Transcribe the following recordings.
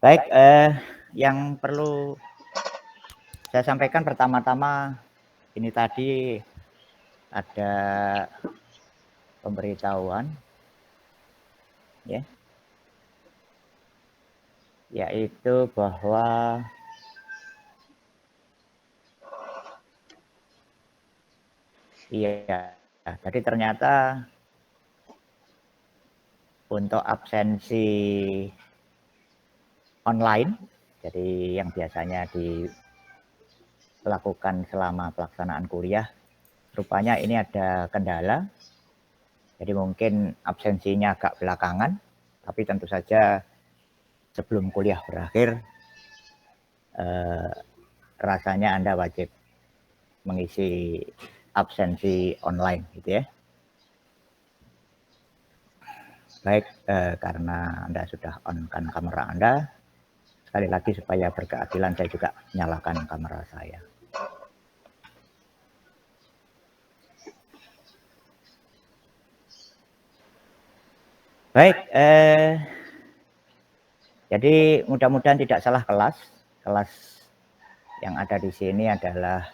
Baik, yang perlu saya sampaikan pertama-tama ini tadi ada pemberitahuan ya, yaitu bahwa iya, jadi ternyata untuk absensi online, jadi yang biasanya dilakukan selama pelaksanaan kuliah, rupanya ini ada kendala. Jadi mungkin absensinya agak belakangan, tapi tentu saja sebelum kuliah berakhir, rasanya Anda wajib mengisi absensi online gitu ya. Baik, karena Anda sudah on-kan kamera Anda, sekali lagi supaya berkeadilan saya juga nyalakan kamera saya. Baik, jadi mudah-mudahan tidak salah kelas. Kelas yang ada di sini adalah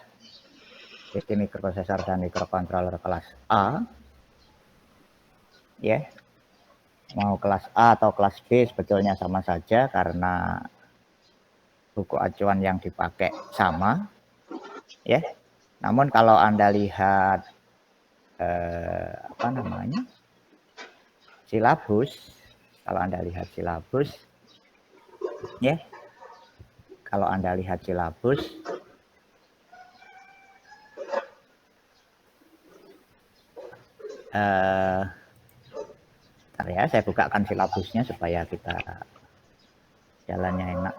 sistem mikroprosesor dan mikrokontroler kelas A. Ya. Mau kelas A atau kelas B sebetulnya sama saja karena buku acuan yang dipakai sama. Ya. Namun kalau Anda lihat silabus, kalau Anda lihat silabus, ya, kalau Anda lihat silabus, bentar ya, saya bukakan silabusnya supaya kita jalannya enak.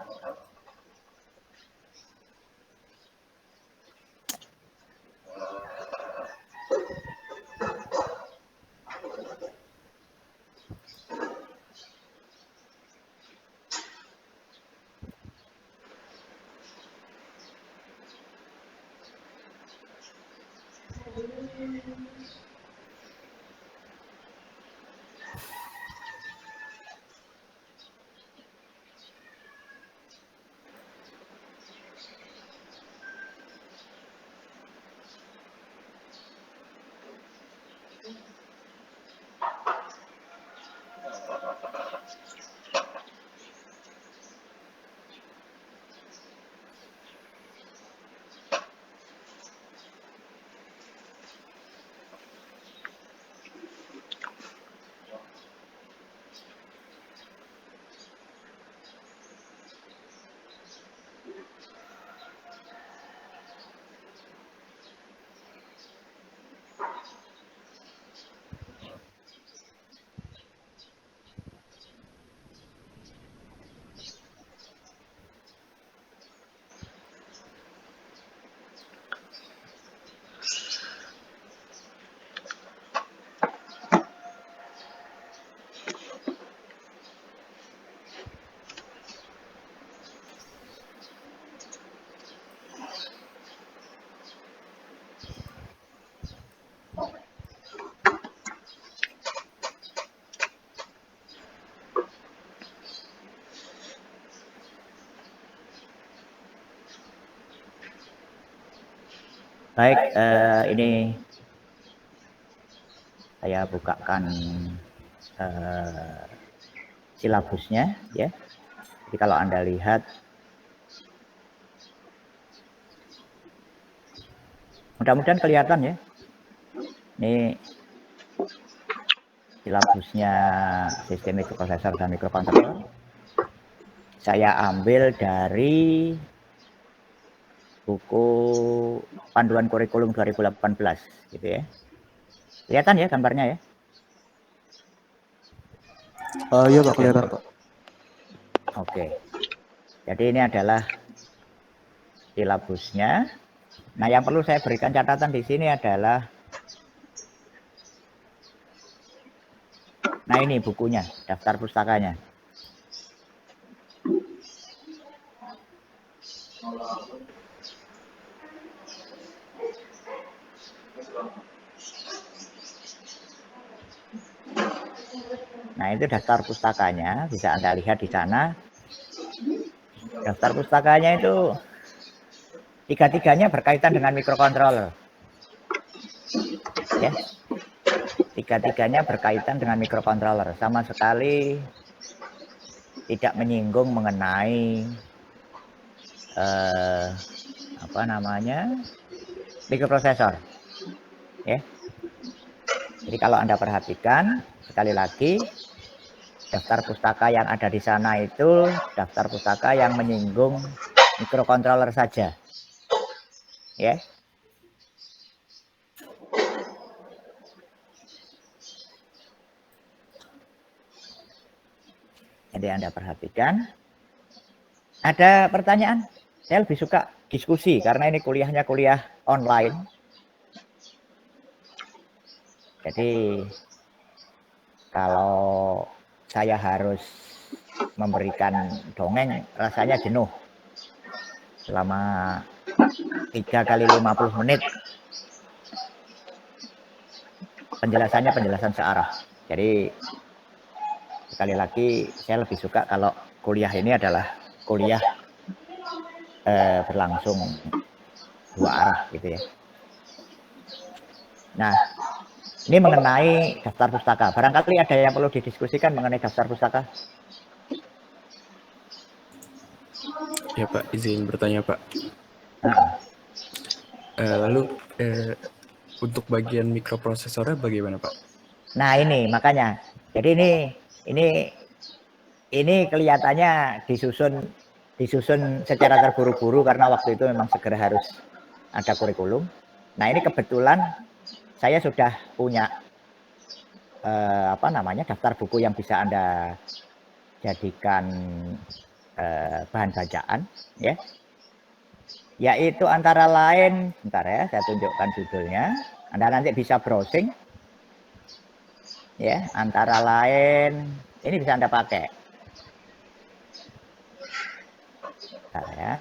Baik, ini saya bukakan silabusnya ya. Jadi kalau Anda lihat, mudah-mudahan kelihatan ya. Ini silabusnya sistem mikroprosesor dan mikrokontroler. Saya ambil dari buku panduan kurikulum 2018 gitu ya. Kelihatan ya gambarnya ya? Iya Pak, kelihatan Pak. Oke. Jadi ini adalah silabusnya. Nah, yang perlu saya berikan catatan di sini adalah, nah ini bukunya, daftar pustakanya. Nah, itu daftar pustakanya, bisa Anda lihat di sana. Daftar pustakanya itu tiga-tiganya berkaitan dengan microcontroller. Ya, tiga-tiganya berkaitan dengan microcontroller. Sama sekali tidak menyinggung mengenai apa namanya mikroprosesor. Ya, jadi kalau Anda perhatikan sekali lagi daftar pustaka yang ada di sana itu daftar pustaka yang menyinggung microcontroller saja. Ya. Jadi Anda perhatikan. Ada pertanyaan? Saya lebih suka diskusi karena ini kuliahnya kuliah online. Jadi kalau saya harus memberikan dongeng rasanya jenuh selama 3 kali 50 menit. Penjelasannya penjelasan searah. Jadi sekali lagi saya lebih suka kalau kuliah ini adalah kuliah berlangsung 2 arah gitu ya. Nah, ini mengenai daftar pustaka. Barangkali ada yang perlu didiskusikan mengenai daftar pustaka? Ya Pak, izin bertanya Pak. Nah, Lalu untuk bagian mikroprosesornya bagaimana Pak? nah ini makanya. Jadi ini kelihatannya disusun secara terburu-buru karena waktu itu memang segera harus ada kurikulum. Nah ini kebetulan saya sudah punya apa namanya daftar buku yang bisa Anda jadikan bahan bacaan, ya. Yaitu antara lain, bentar ya, saya tunjukkan judulnya. Anda nanti bisa browsing, ya. Antara lain, ini bisa Anda pakai. Bentar ya.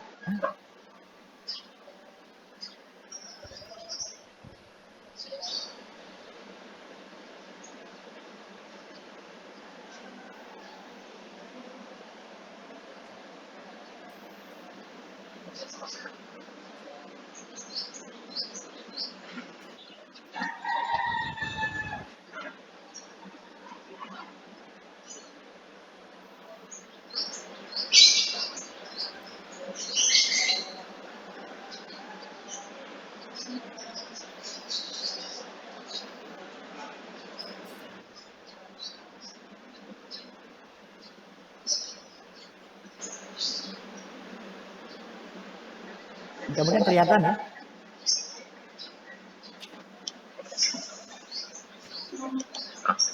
Mudah-mudahan kelihatan ya.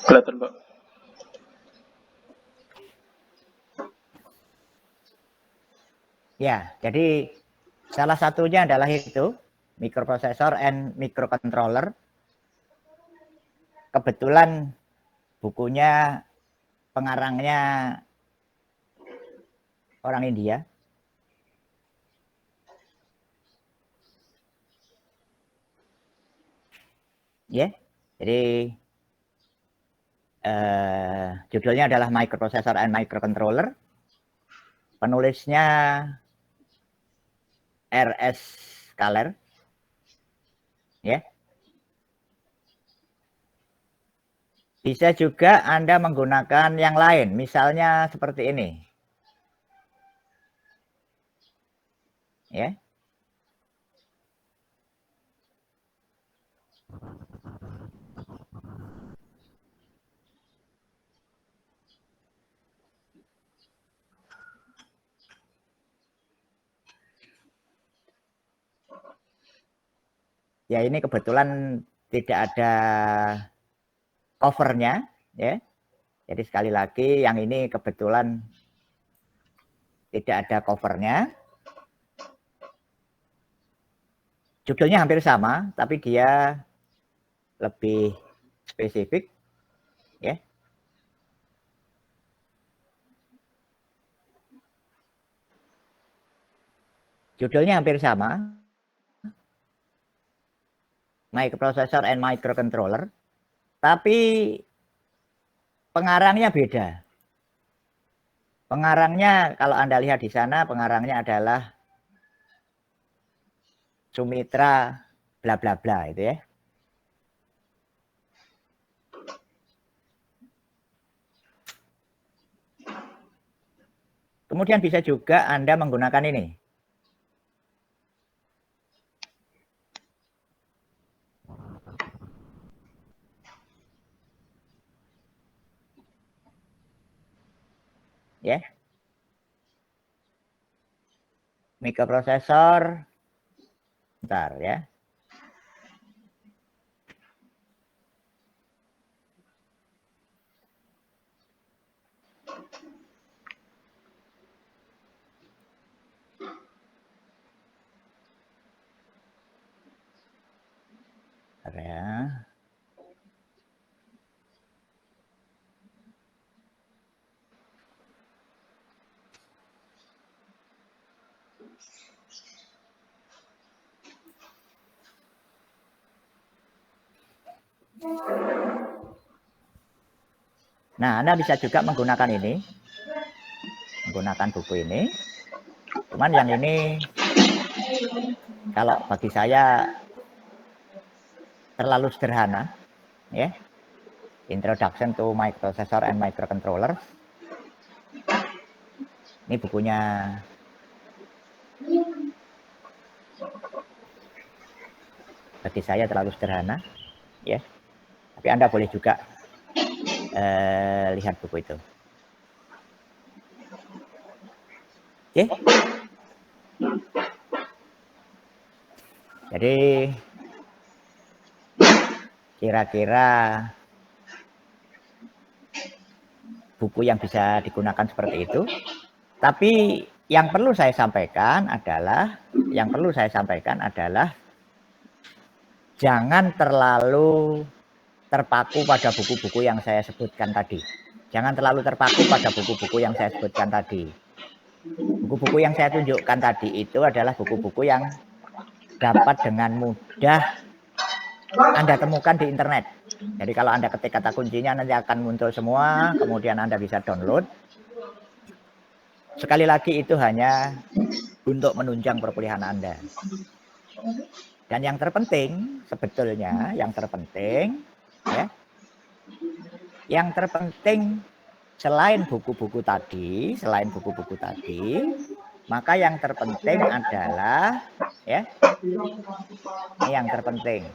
Kelihatan, Pak. Ya, jadi salah satunya adalah itu microprocessor and microcontroller. Kebetulan bukunya pengarangnya orang India. Ya, jadi judulnya adalah Microprocessor and Microcontroller. Penulisnya R.S. Kaler. Ya. Bisa juga Anda menggunakan yang lain, misalnya seperti ini. Ya. Ya ini kebetulan tidak ada covernya, ya. Jadi sekali lagi yang ini kebetulan tidak ada covernya. Judulnya hampir sama, tapi dia lebih spesifik, ya. Judulnya hampir sama, Microprocessor and Microcontroller, tapi pengarangnya beda. Pengarangnya kalau Anda lihat di sana, pengarangnya adalah Sumitra bla bla bla itu ya. Kemudian bisa juga Anda menggunakan ini. Ya. Mikroprosesor. Bentar ya. Ya. Nah, Anda bisa juga menggunakan ini. Menggunakan buku ini. Cuman yang ini kalau bagi saya terlalu sederhana, ya. Introduction to Microprocessor and Microcontroller. Ini bukunya bagi saya terlalu sederhana, ya. Tapi Anda boleh juga lihat buku itu. Oke. Jadi kira-kira buku yang bisa digunakan seperti itu. Tapi yang perlu saya sampaikan adalah jangan terlalu terpaku pada buku-buku yang saya sebutkan tadi. Jangan terlalu terpaku pada buku-buku yang saya sebutkan tadi. Buku-buku yang saya tunjukkan tadi itu adalah buku-buku yang dapat dengan mudah Anda temukan di internet. Jadi kalau Anda ketik kata kuncinya nanti akan muncul semua, kemudian Anda bisa download. Sekali lagi itu hanya untuk menunjang perkuliahan Anda. Dan yang terpenting sebetulnya, yang terpenting selain buku-buku tadi, maka yang terpenting adalah ya. Ini yang terpenting.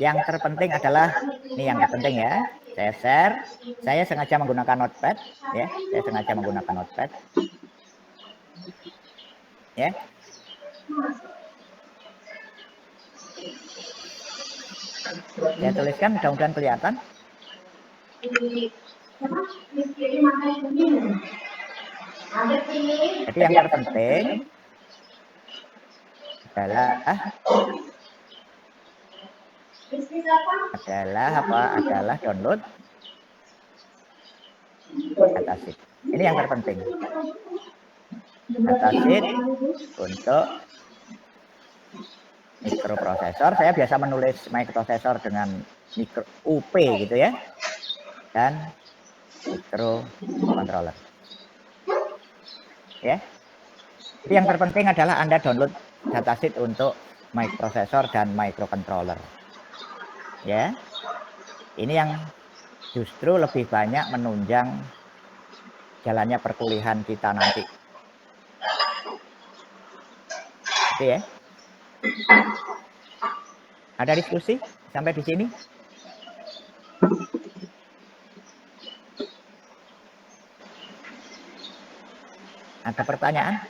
Yang terpenting adalah ini yang terpenting ya. Saya share. Saya sengaja menggunakan notepad ya. Ya. Saya tuliskan mudah-mudahan kelihatan. Jadi yang terpenting adalah download datasheet. Ini yang terpenting. Datasheet untuk mikroprosesor. Saya biasa menulis mikroprosesor dengan UP gitu ya. Dan microcontroller. Ya. Jadi yang terpenting adalah Anda download datasheet untuk microprosesor dan microcontroller. Ya. Ini yang justru lebih banyak menunjang jalannya perkuliahan kita nanti. Oke ya. Ada diskusi sampai di sini? Ada pertanyaan?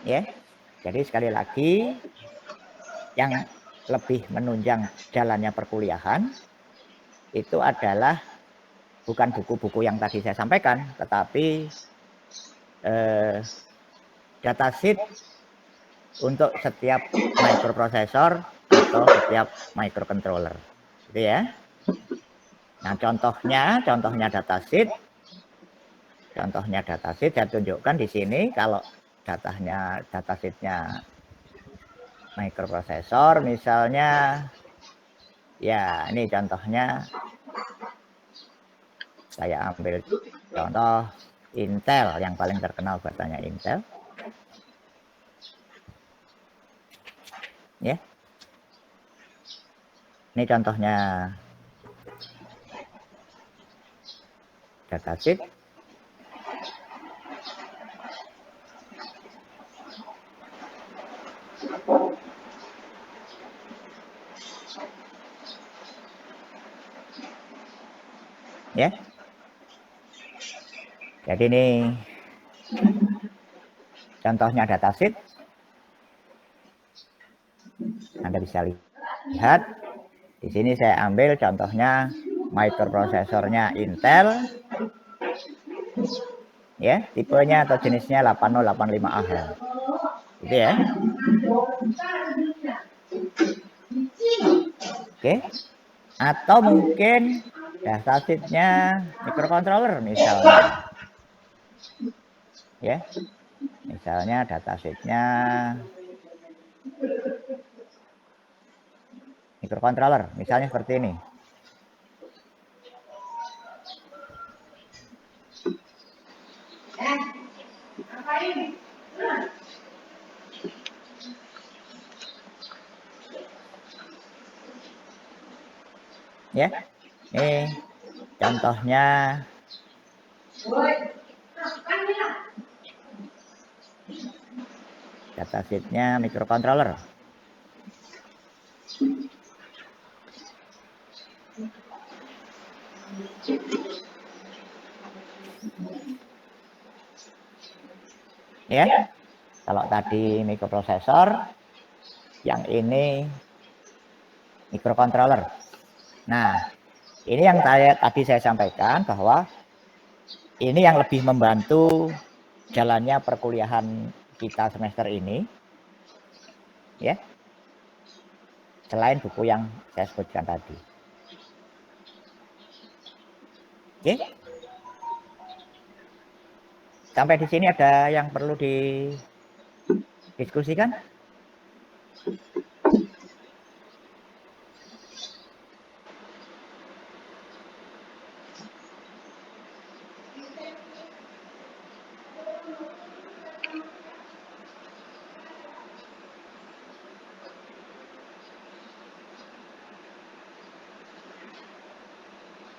Ya. Jadi sekali lagi yang lebih menunjang jalannya perkuliahan itu adalah bukan buku-buku yang tadi saya sampaikan, tetapi datasheet untuk setiap microprosesor atau setiap microcontroller, gitu ya. Nah contohnya datasheet Contohnya datasheet saya tunjukkan di sini. Kalau datasheetnya microprosesor misalnya, ya ini contohnya saya ambil contoh Intel yang paling terkenal bahasanya Intel. Ya. Ini contohnya datasheet. Ya. Jadi ini contohnya datasheet. Anda bisa lihat di sini saya ambil contohnya microprosesornya Intel. Ya, tipenya atau jenisnya 8085AH. Gitu ya. Oke. Atau mungkin datasheetnya microcontroller misalnya. Ya. Misalnya datasheetnya microcontroller, misalnya seperti ini. Ya, ini contohnya datasheetnya microcontroller. Ya, kalau tadi microprosesor, yang ini microcontroller. Nah, ini yang tadi saya sampaikan bahwa ini yang lebih membantu jalannya perkuliahan kita semester ini. Ya. Selain buku yang saya sebutkan tadi. Oke. Sampai di sini ada yang perlu didiskusikan?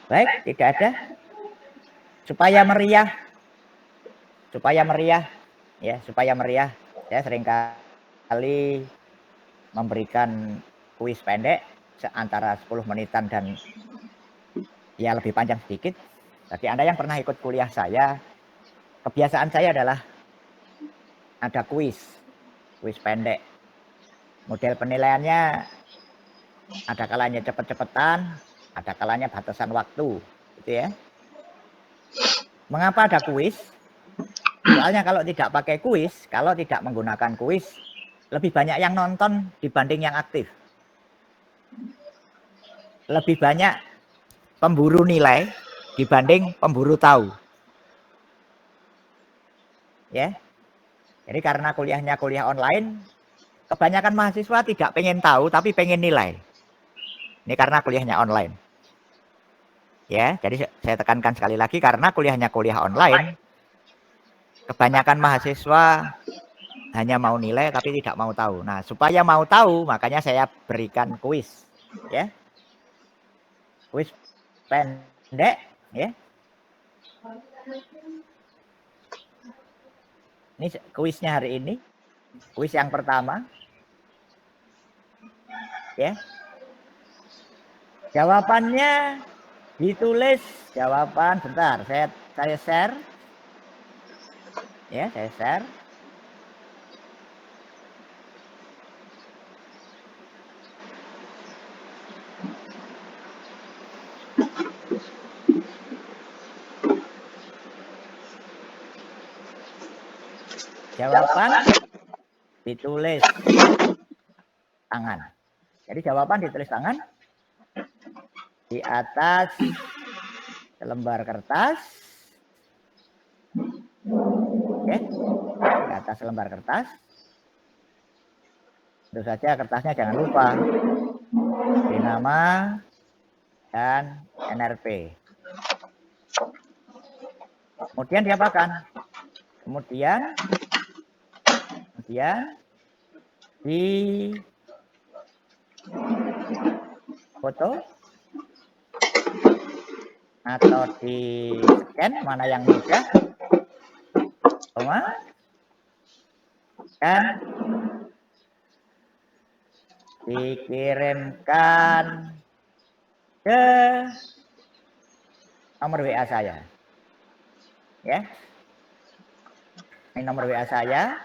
Baik, tidak ada. Supaya meriah, ya, supaya meriah. Saya seringkali memberikan kuis pendek antara 10 menitan dan ya lebih panjang sedikit. Bagi Anda yang pernah ikut kuliah saya, kebiasaan saya adalah ada kuis pendek. Model penilaiannya ada kalanya cepet-cepetan, ada kalanya batasan waktu, gitu ya. Mengapa ada kuis? Soalnya kalau tidak pakai kuis, kalau tidak menggunakan kuis, lebih banyak yang nonton dibanding yang aktif. Lebih banyak pemburu nilai dibanding pemburu tahu. Ya. Jadi karena kuliahnya kuliah online, kebanyakan mahasiswa tidak pengen tahu tapi pengen nilai. Ini karena kuliahnya online. Ya, jadi saya tekankan sekali lagi karena kuliahnya kuliah online, kebanyakan mahasiswa hanya mau nilai tapi tidak mau tahu. Nah, supaya mau tahu, makanya saya berikan kuis, ya. Kuis pendek, ya. Ini kuisnya hari ini. Kuis yang pertama. Ya. Jawabannya ditulis, jawaban bentar, saya share. Ya, saya share. Jawaban ditulis tangan. Jadi jawaban ditulis tangan di atas lembar kertas. Ya, di atas lembar kertas. Tentu saja kertasnya jangan lupa beri nama dan NRP. Kemudian diapakan? Kemudian di foto atau di scan, mana yang mudah, dan dikirimkan ke nomor WA saya. Ya, ini nomor WA saya.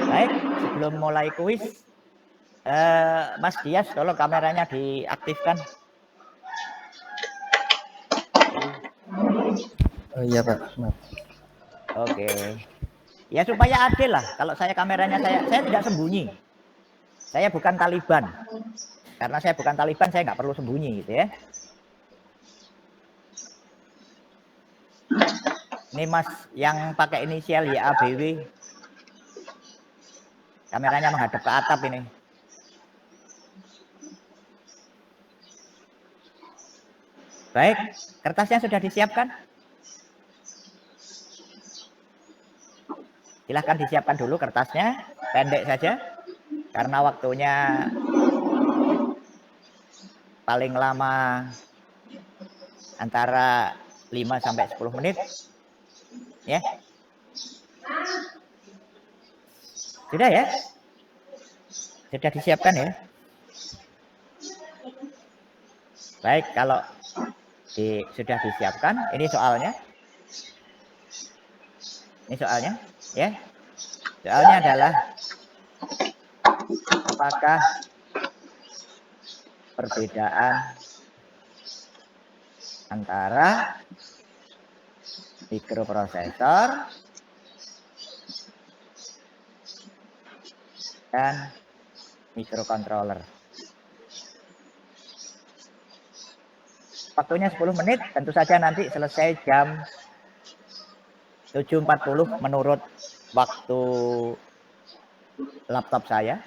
Baik, sebelum mulai kuis, Mas Dias, tolong kameranya diaktifkan. Oh iya Pak. Maaf. Oke. Ya supaya adil lah. Kalau saya kameranya saya tidak sembunyi. Saya bukan Taliban. Karena saya bukan Taliban, saya nggak perlu sembunyi gitu ya. Ini Mas yang pakai inisial YABW. Kameranya menghadap ke atap ini. Baik, kertasnya sudah disiapkan? Silahkan disiapkan dulu kertasnya, pendek saja. Karena waktunya paling lama antara 5 sampai 10 menit. Ya. Sudah ya? Sudah disiapkan ya? Baik, kalau sudah disiapkan, ini soalnya. Ini soalnya, ya. Soalnya adalah apakah perbedaan antara mikroprosesor dan mikrocontroller. Waktunya 10 menit, tentu saja nanti selesai jam 7.40 menurut waktu laptop saya.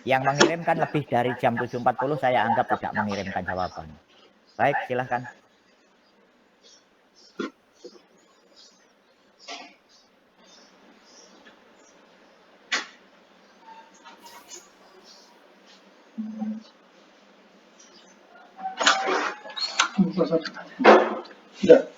Yang mengirimkan lebih dari jam 7.40 saya anggap tidak mengirimkan jawaban. Baik, silahkan. Tidak.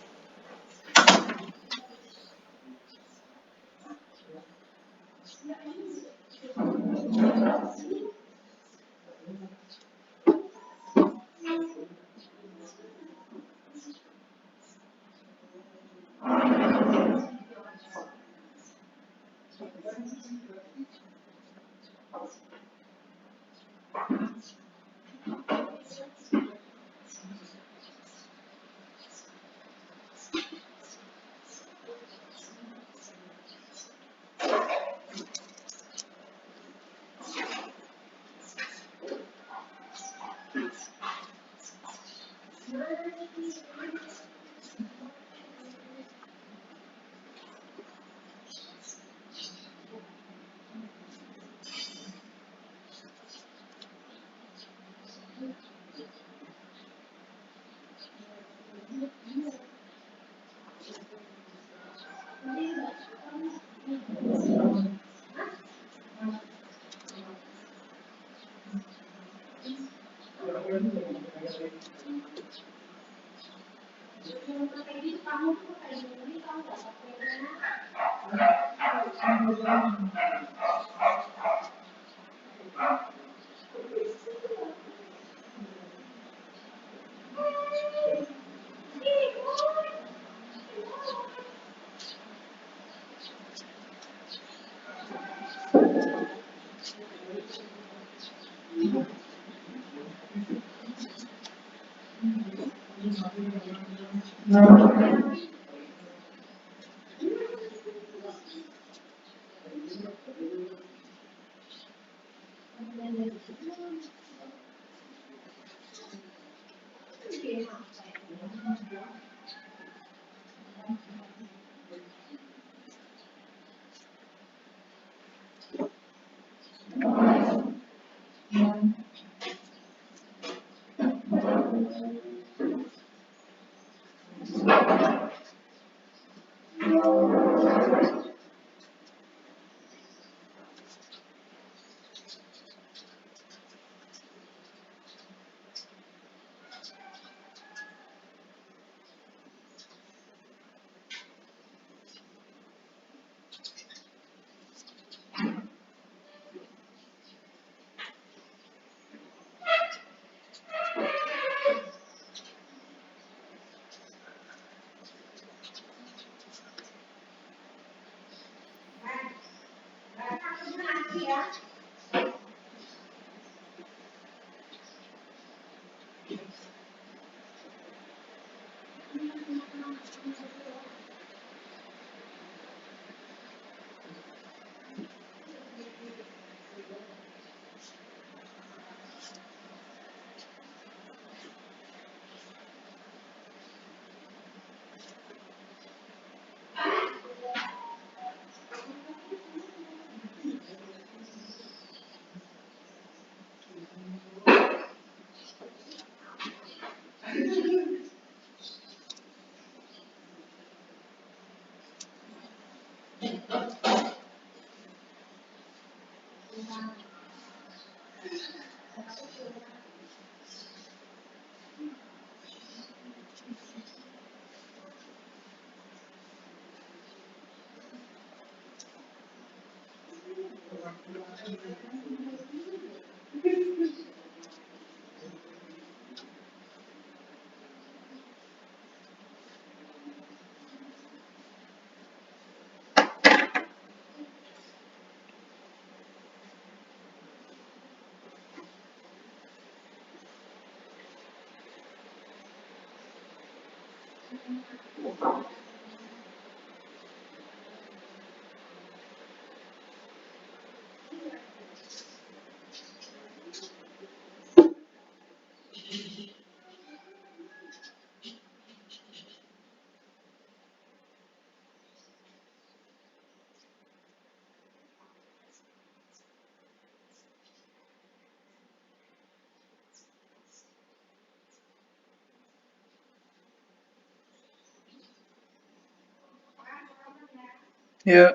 Ya,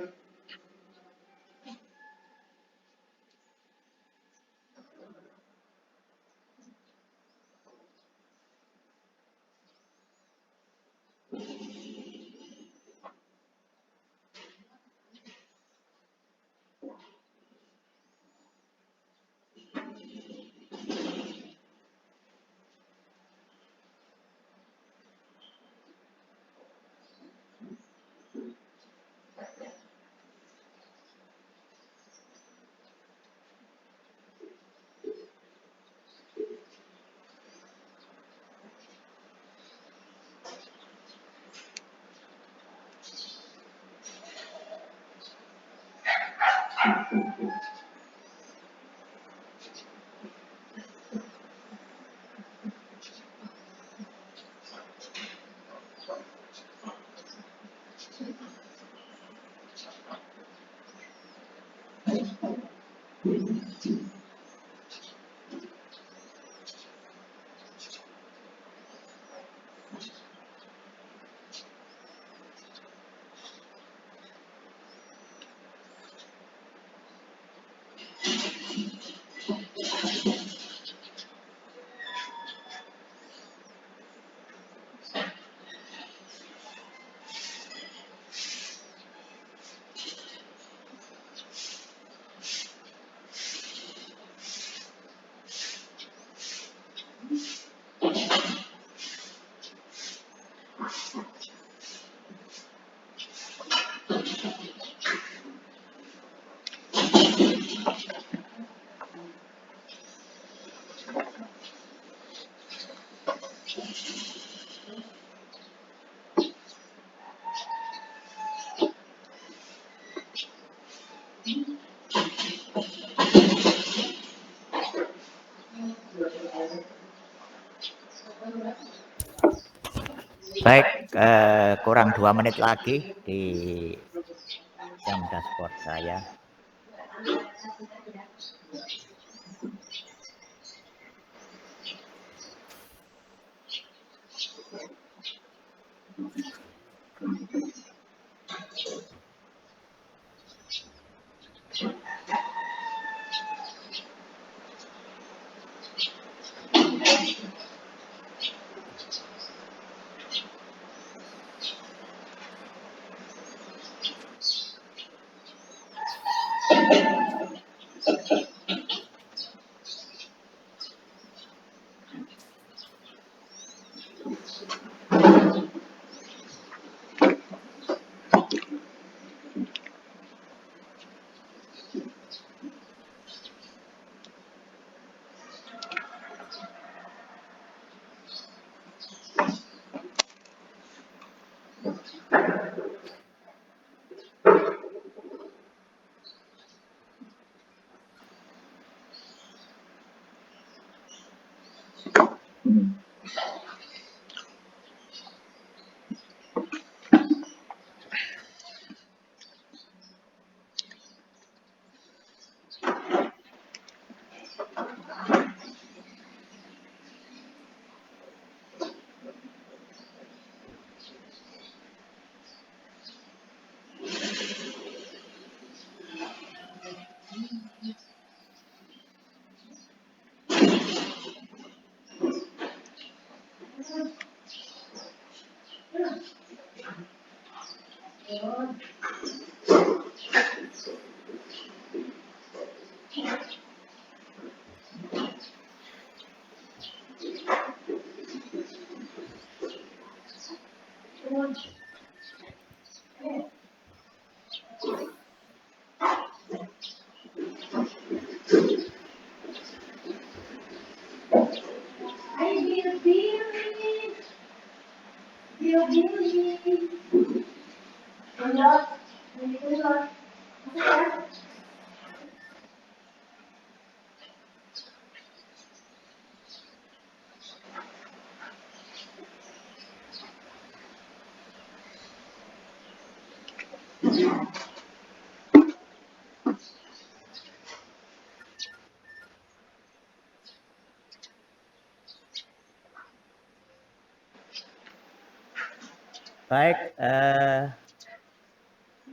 Baik, kurang 2 menit lagi di jam dashboard saya. Baik,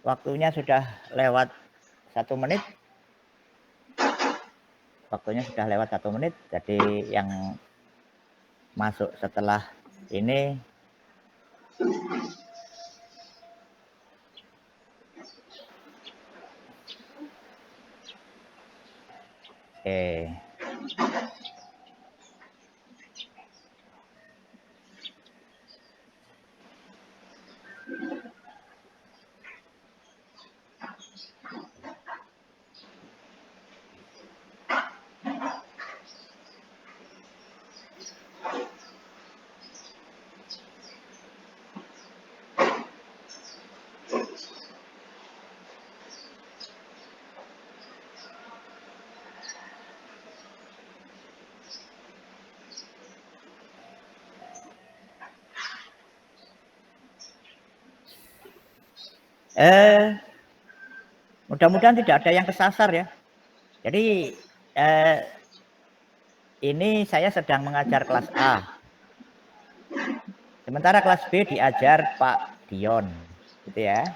waktunya sudah lewat 1 menit. Waktunya sudah lewat 1 menit, jadi yang masuk setelah ini mudah-mudahan tidak ada yang kesasar ya. Jadi ini saya sedang mengajar kelas A. Sementara kelas B diajar Pak Dion, gitu ya.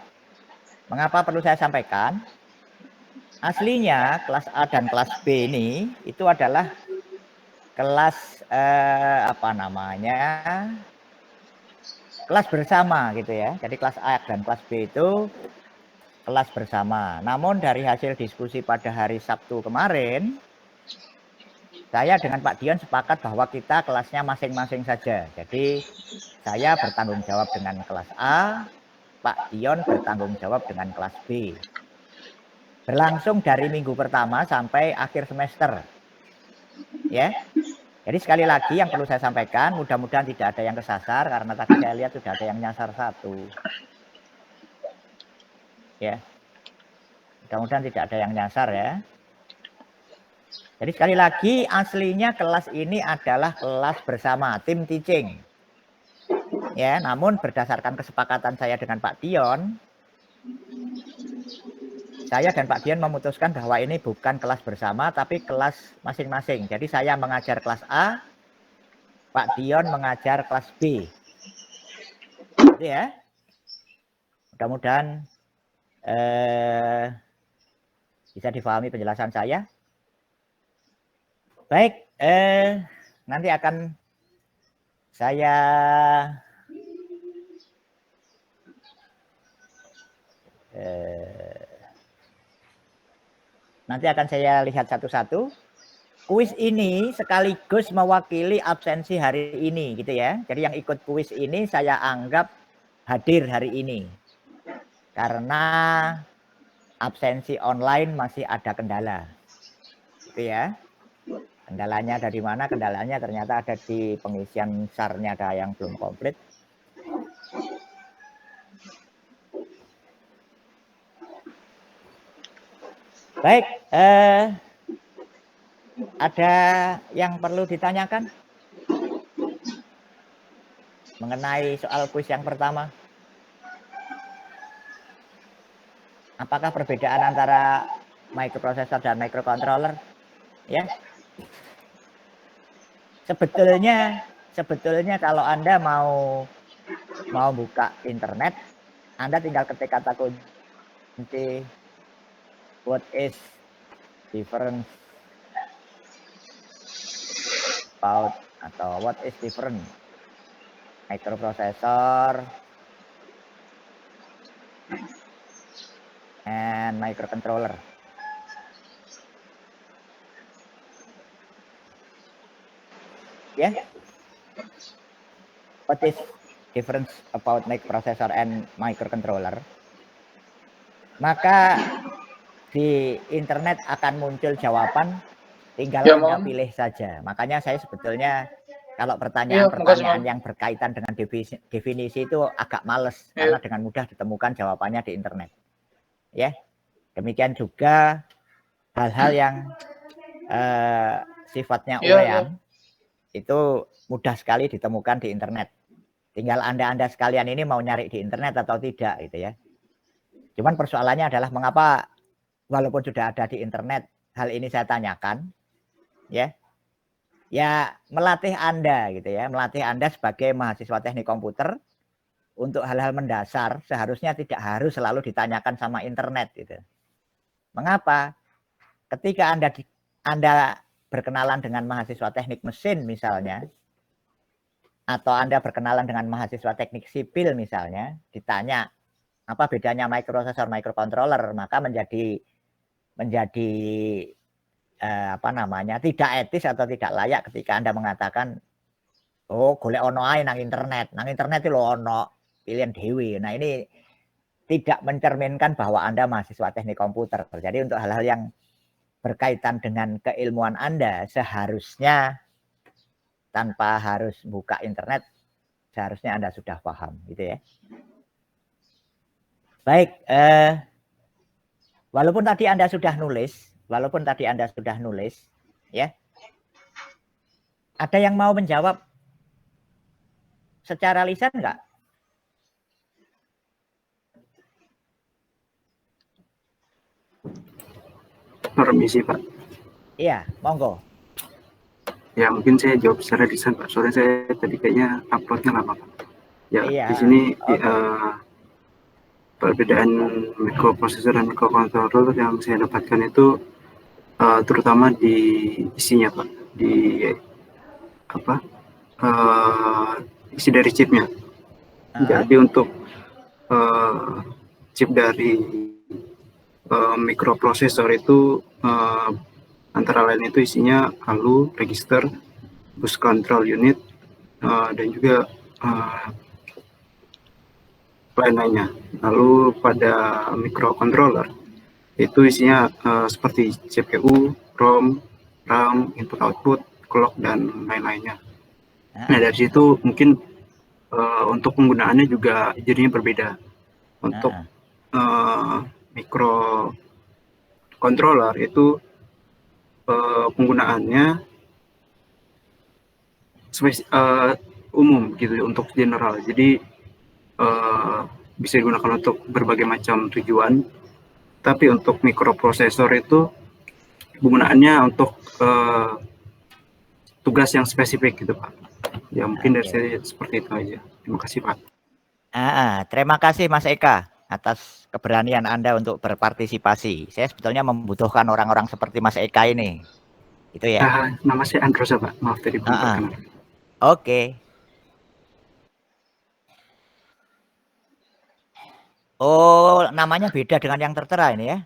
Mengapa perlu saya sampaikan? Aslinya kelas A dan kelas B ini itu adalah kelas kelas bersama gitu ya. Jadi kelas A dan kelas B itu kelas bersama. Namun dari hasil diskusi pada hari Sabtu kemarin, saya dengan Pak Dion sepakat bahwa kita kelasnya masing-masing saja. Jadi saya bertanggung jawab dengan kelas A, Pak Dion bertanggung jawab dengan kelas B. Berlangsung dari minggu pertama sampai akhir semester. Ya. Jadi sekali lagi yang perlu saya sampaikan, mudah-mudahan tidak ada yang kesasar karena tadi saya lihat sudah ada yang nyasar 1. Ya. Mudah-mudahan tidak ada yang nyasar ya. Jadi sekali lagi aslinya kelas ini adalah kelas bersama, tim teaching. Ya, namun berdasarkan kesepakatan saya dengan Pak Dion, saya dan Pak Dion memutuskan bahwa ini bukan kelas bersama, tapi kelas masing-masing. Jadi saya mengajar kelas A, Pak Dion mengajar kelas B. Gitu ya. Mudah-mudahan bisa difahami penjelasan saya. Baik, nanti akan saya lihat satu-satu. Kuis ini sekaligus mewakili absensi hari ini, gitu ya. Jadi yang ikut kuis ini saya anggap hadir hari ini. Karena absensi online masih ada kendala. Gitu ya. Kendalanya dari mana? Kendalanya ternyata ada di pengisian SAR-nya ada yang belum komplit. Baik, ada yang perlu ditanyakan mengenai soal kuis yang pertama? Apakah perbedaan antara microprocessor dan microcontroller? Ya. Sebetulnya kalau Anda mau buka internet, Anda tinggal ketik kata kunci what is different about atau what is different microprocessor and microcontroller. Ya. Yeah. What is difference about microprocessor and microcontroller? Maka di internet akan muncul jawaban, tinggal Anda pilih saja. Makanya saya sebetulnya kalau pertanyaan-pertanyaan yang berkaitan dengan definisi itu agak males karena dengan mudah ditemukan jawabannya di internet. Ya, demikian juga hal-hal yang sifatnya urean itu mudah sekali ditemukan di internet. Tinggal Anda sekalian ini mau nyari di internet atau tidak, gitu ya. Cuman persoalannya adalah mengapa walaupun sudah ada di internet, hal ini saya tanyakan, ya. Ya melatih Anda, gitu ya, melatih Anda sebagai mahasiswa teknik komputer untuk hal-hal mendasar seharusnya tidak harus selalu ditanyakan sama internet, gitu. Mengapa? Ketika Anda berkenalan dengan mahasiswa teknik mesin misalnya, atau Anda berkenalan dengan mahasiswa teknik sipil misalnya, ditanya apa bedanya microprocessor microcontroller, maka menjadi tidak etis atau tidak layak ketika Anda mengatakan oh golek ono ae nang internet itu lho ono pilihan dewi. Nah ini tidak mencerminkan bahwa Anda mahasiswa teknik komputer. Jadi untuk hal-hal yang berkaitan dengan keilmuan Anda seharusnya tanpa harus buka internet, seharusnya Anda sudah paham, gitu ya. Baik, walaupun tadi Anda sudah nulis, ya, ada yang mau menjawab secara lisan enggak? Permisi Pak. Iya, monggo. Ya mungkin saya jawab secara lisan Pak. Soalnya saya tadi kayaknya uploadnya lama Pak. Ya iya, di sini okay. Perbedaan microprocessor dan microcontroller yang saya dapatkan itu terutama di isinya Pak, di isi dari chipnya. Jadi untuk chip dari microprocessor itu antara lain itu isinya ALU, register, bus control unit, dan juga lain-lainnya. Lalu pada microcontroller itu isinya seperti CPU, ROM, RAM, input output, clock, dan lain-lainnya. Nah dari situ mungkin untuk penggunaannya juga jadinya berbeda. Untuk microcontroller itu penggunaannya umum gitu untuk general. Jadi bisa digunakan untuk berbagai macam tujuan. Tapi untuk mikroprosesor itu penggunaannya untuk tugas yang spesifik gitu Pak. Ya mungkin dari saya seperti itu aja. Terima kasih Pak. Terima kasih Mas Eka atas keberanian Anda untuk berpartisipasi. Saya sebetulnya membutuhkan orang-orang seperti Mas Eka ini. Itu ya. Nama saya Androsa Pak. Maaf tadi belum perkenalan. Oke. Oh, namanya beda dengan yang tertera ini ya?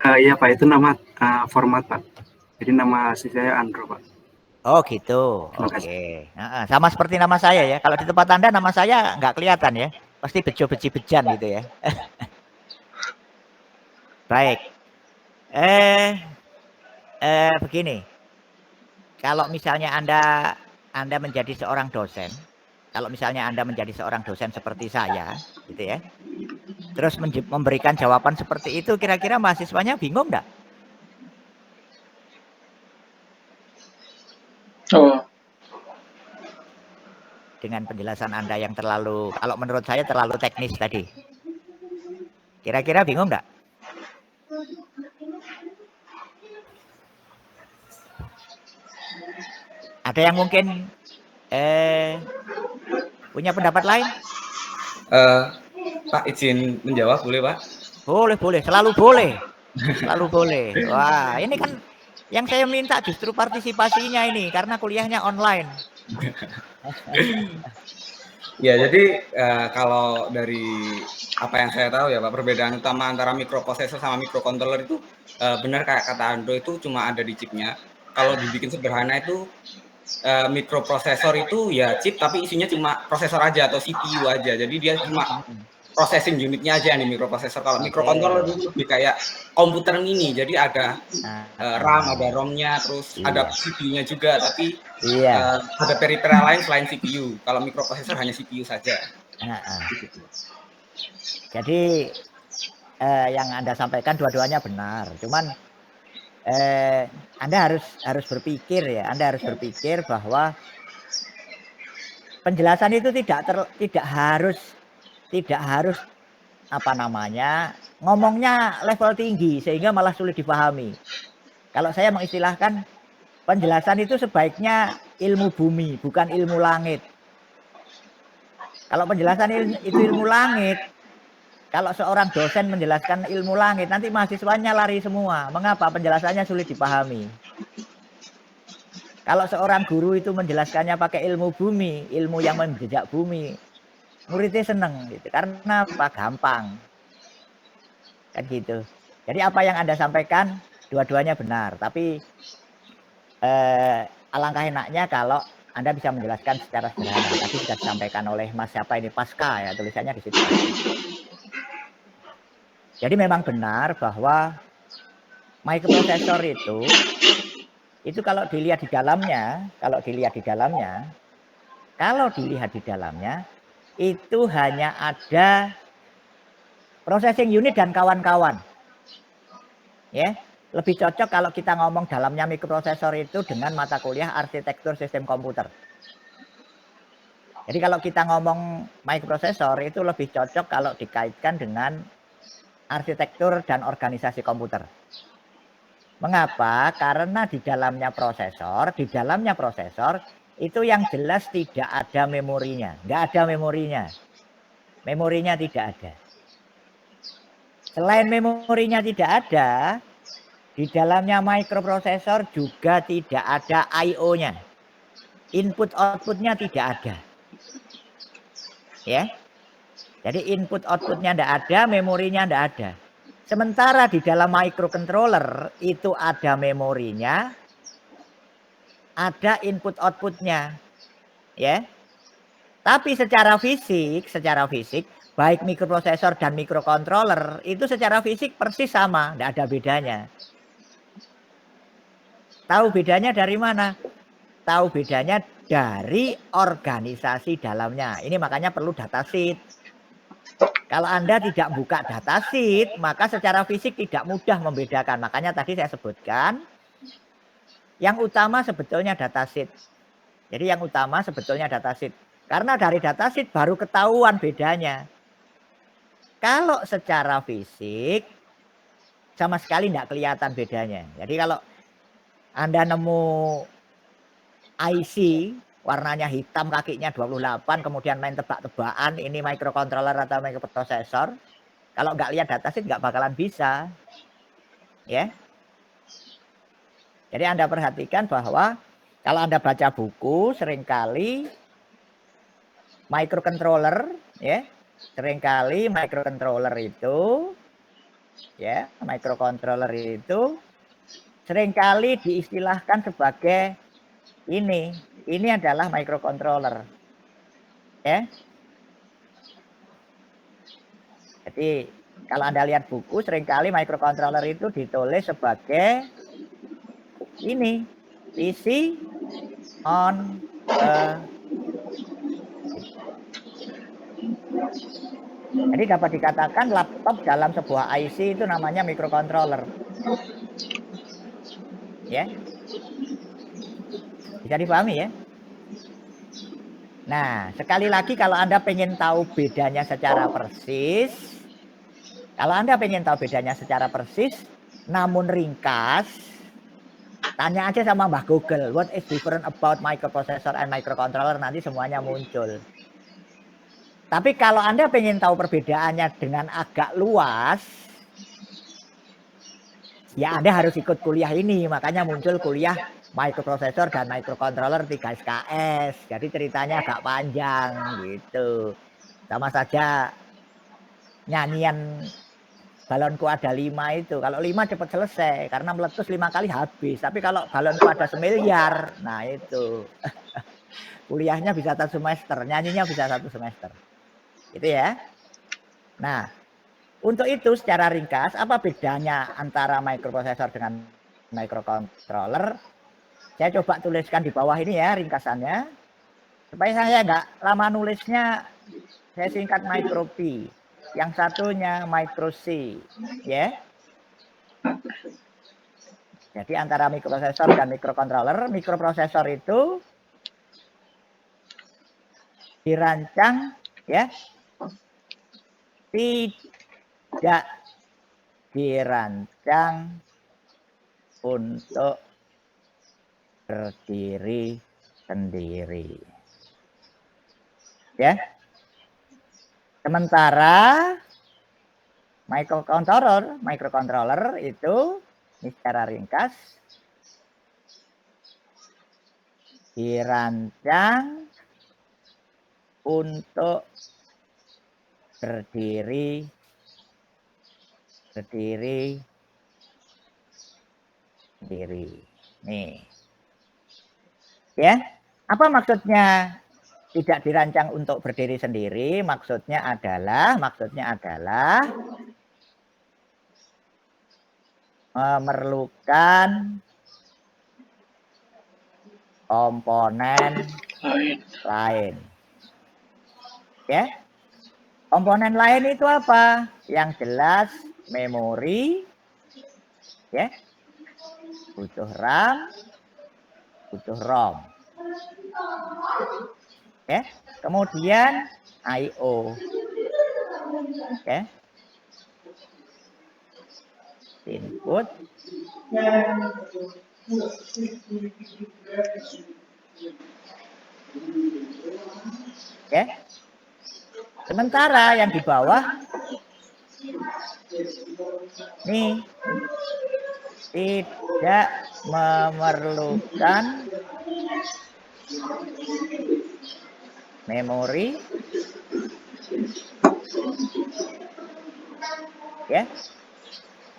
Iya Pak, itu nama format Pak. Jadi nama asli saya Andro Pak. Oh gitu, oke. Sama seperti nama saya ya. Kalau di tempat Anda nama saya nggak kelihatan ya. Pasti bejo beci bejan gitu ya. Baik. Begini. Kalau misalnya Anda menjadi seorang dosen, kalau misalnya Anda menjadi seorang dosen seperti saya, gitu ya. Terus memberikan jawaban seperti itu, kira-kira mahasiswanya bingung nggak? Oh. Dengan penjelasan Anda yang terlalu, kalau menurut saya terlalu teknis tadi. Kira-kira bingung nggak? Ada yang mungkin punya pendapat lain? Pak izin menjawab boleh Pak? Boleh, selalu boleh. Selalu boleh. Wah, ini kan yang saya minta justru partisipasinya ini karena kuliahnya online. Ya, jadi kalau dari apa yang saya tahu ya Pak, perbedaan utama antara mikroprosesor sama mikrokontroller itu benar kayak kata Andro itu cuma ada di chipnya. Kalau dibikin sederhana itu mikroprosesor itu ya chip tapi isinya cuma prosesor aja atau CPU aja. Jadi dia cuma processing unitnya aja yang di mikroprosesor. Kalau mikrokontroller itu lebih kayak komputer mini. Jadi ada RAM, ada ROM-nya, terus ada CPU-nya juga, tapi ada peripheral lain selain CPU. Kalau mikroprosesor hanya CPU saja. Jadi yang Anda sampaikan dua-duanya benar. Cuman Anda harus berpikir ya. Anda harus berpikir bahwa penjelasan itu tidak harus apa namanya ngomongnya level tinggi sehingga malah sulit dipahami. Kalau saya mengistilahkan penjelasan itu sebaiknya ilmu bumi bukan ilmu langit. Kalau penjelasan itu ilmu langit, kalau seorang dosen menjelaskan ilmu langit nanti mahasiswanya lari semua. Mengapa? Penjelasannya sulit dipahami. Kalau seorang guru itu menjelaskannya pakai ilmu bumi, ilmu yang menjejak bumi, muridnya seneng gitu karena apa? Gampang kan gitu. Jadi apa yang Anda sampaikan dua-duanya benar, tapi alangkah enaknya kalau Anda bisa menjelaskan secara sederhana. Tadi sudah disampaikan oleh Mas siapa ini Pasca ya, tulisannya di situ. Jadi memang benar bahwa microprocessor itu kalau dilihat di dalamnya itu hanya ada processing unit dan kawan-kawan. Ya, lebih cocok kalau kita ngomong dalamnya mikroprosesor itu dengan mata kuliah arsitektur sistem komputer. Jadi kalau kita ngomong microprosesor itu lebih cocok kalau dikaitkan dengan arsitektur dan organisasi komputer. Mengapa? Karena di dalamnya prosesor itu yang jelas tidak ada memorinya. Nggak ada memorinya. Memorinya tidak ada. Selain memorinya tidak ada, di dalamnya microprosesor juga tidak ada I/O-nya. Input outputnya tidak ada. Ya. Jadi input outputnya tidak ada, memorinya tidak ada. Sementara di dalam microcontroller itu ada memorinya, ada input outputnya, ya. Tapi secara fisik, baik mikroprosesor dan mikrocontroller itu secara fisik persis sama, tidak ada bedanya. Tahu bedanya dari mana? Tahu bedanya dari organisasi dalamnya. Ini makanya perlu datasheet. Kalau Anda tidak buka datasheet, maka secara fisik tidak mudah membedakan. Makanya tadi saya sebutkan, yang utama sebetulnya datasheet. Jadi yang utama sebetulnya datasheet. Karena dari datasheet baru ketahuan bedanya. Kalau secara fisik sama sekali tidak kelihatan bedanya. Jadi kalau Anda nemu IC warnanya hitam, kakinya 28, kemudian main tebak-tebakan ini microcontroller atau microprocessor, kalau nggak lihat datasheet nggak bakalan bisa. Ya. Jadi Anda perhatikan bahwa kalau Anda baca buku seringkali microcontroller ya, seringkali microcontroller itu ya, microcontroller itu seringkali diistilahkan sebagai ini adalah microcontroller. Ya. Jadi kalau Anda lihat buku seringkali microcontroller itu ditulis sebagai ini PC on jadi dapat dikatakan laptop dalam sebuah IC itu namanya microcontroller. Ya. Bisa dipahami ya? Nah, sekali lagi kalau Anda pengen tahu bedanya secara persis, namun ringkas, tanya aja sama Mbah Google, what is different about microprocessor and microcontroller, nanti semuanya muncul. Tapi kalau Anda pengen tahu perbedaannya dengan agak luas, ya Anda harus ikut kuliah ini, makanya muncul kuliah microprocessor dan microcontroller 3 SKS. Jadi ceritanya agak panjang gitu. Sama saja nyanyian balonku ada 5 itu. Kalau 5 cepat selesai karena meletus 5 kali habis. Tapi kalau balonku ada 1 miliar, nah itu. Kuliahnya bisa 1 semester, nyanyinya bisa 1 semester. Gitu ya. Nah, untuk itu secara ringkas apa bedanya antara microprocessor dengan microcontroller? Saya coba tuliskan di bawah ini ya ringkasannya. Supaya saya nggak lama nulisnya, saya singkat micro P. Yang satunya micro C, ya. Jadi antara microprocessor dan microcontroller, microprocessor itu dirancang ya, tidak dirancang untuk berdiri sendiri. Ya. Sementara microcontroller itu ini secara ringkas dirancang untuk berdiri sendiri. Nih. Ya. Apa maksudnya tidak dirancang untuk berdiri sendiri? Maksudnya adalah memerlukan komponen lain. Ya. Komponen lain itu apa? Yang jelas memori, ya. Butuh RAM, butuh ROM. Ya. Kemudian I/O. Ya. Input. Ya. Sementara yang di bawah nih tidak memerlukan memori, ya,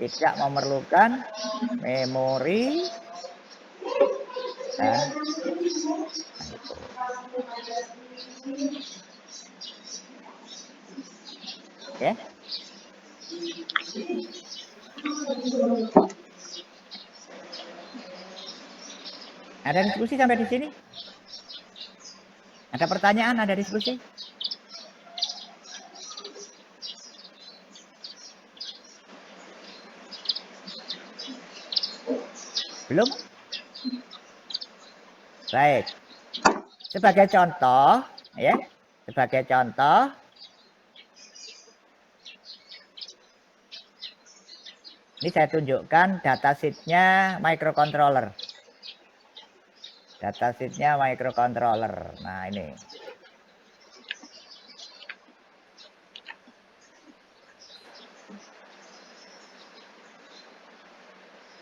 tidak memerlukan memori dan ya. Ada diskusi sampai di sini? Ada pertanyaan, ada diskusi? Belum? Baik. Sebagai contoh, ya, sebagai contoh, ini saya tunjukkan datasheetnya microcontroller. Datasheetnya microcontroller. Nah ini.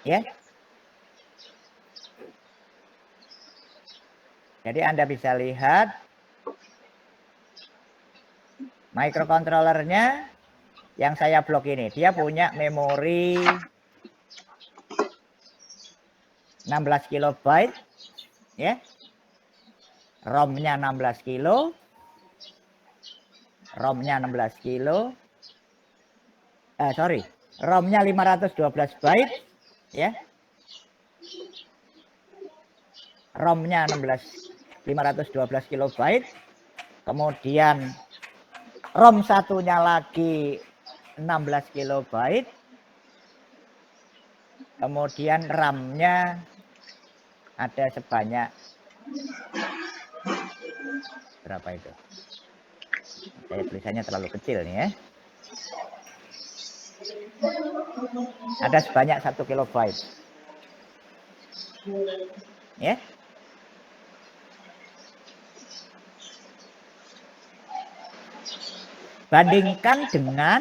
Ya. Jadi Anda bisa lihat microcontrollernya yang saya blok ini. Dia punya memori 16 KB, ya. ROM-nya 16 kilo. ROM-nya 16 kilo. ROM-nya 512 byte, ya. ROM-nya 512 kilobyte. Kemudian ROM satunya lagi 16 kilobyte. Kemudian RAM-nya ada sebanyak berapa itu? Saya tulisannya terlalu kecil nih ya. Ada sebanyak 1 kilobyte. Ya. Bandingkan dengan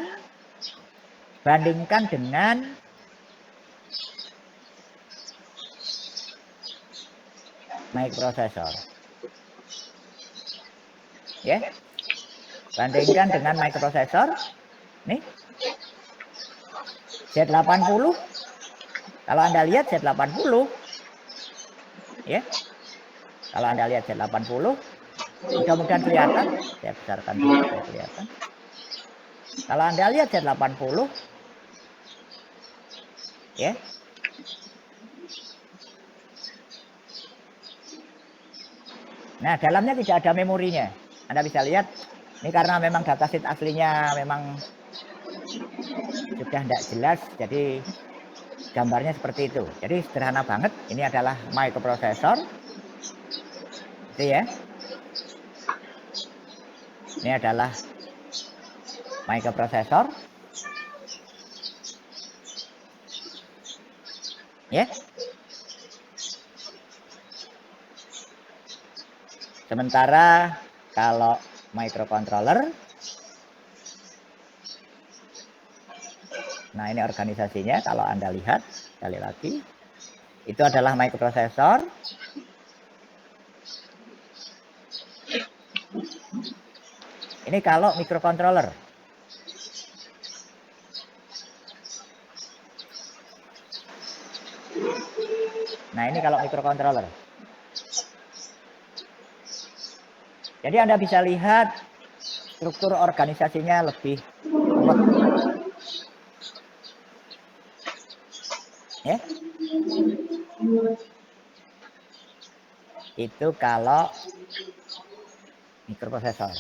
microprosesor. Ya. Bandingkan dengan microprosesor. Nih. Z80. Kalau Anda lihat Z80. Ya. Kalau Anda lihat Z80, mudah-mudahan kelihatan. Saya besarkan dulu supaya kelihatan. Kalau Anda lihat Z80, ya. Nah, dalamnya tidak ada memorinya. Anda bisa lihat, ini karena memang datasheet aslinya memang sudah tidak jelas, jadi gambarnya seperti itu. Jadi sederhana banget, ini adalah microprosesor. Itu ya. Ini adalah microprosesor. Ya. Sementara kalau microcontroller, nah ini organisasinya kalau Anda lihat, sekali lagi, itu adalah microprosesor. Ini kalau microcontroller. Nah ini kalau microcontroller. Jadi Anda bisa lihat struktur organisasinya lebih ruwet. Ya. Itu kalau microprosesor.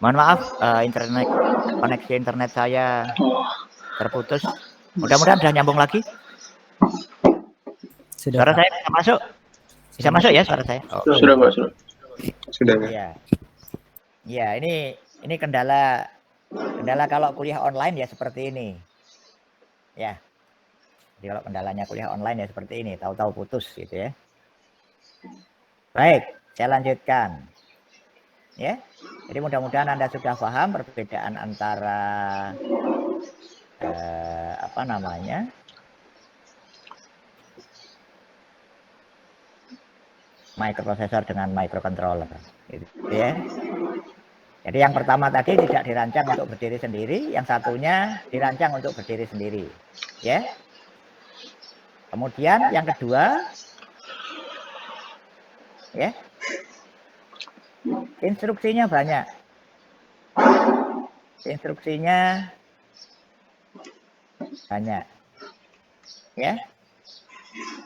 Mohon maaf, koneksi internet saya terputus. Mudah-mudahan sudah nyambung lagi. Suara Pak. saya bisa masuk? Bisa masuk ya suara saya? Oh, Sudah Pak, sudah. Sudah Pak. iya. Iya, ini kendala kalau kuliah online ya seperti ini. Ya. Jadi kalau kendalanya kuliah online ya seperti ini, tahu-tahu putus gitu ya. Baik, saya lanjutkan. Ya. Jadi mudah-mudahan Anda sudah paham perbedaan antara apa namanya? Microprocessor dengan microcontroller gitu ya. Jadi yang pertama tadi tidak dirancang untuk berdiri sendiri, yang satunya dirancang untuk berdiri sendiri. Ya. Kemudian yang kedua ya. Instruksinya banyak. Instruksinya banyak. Ya.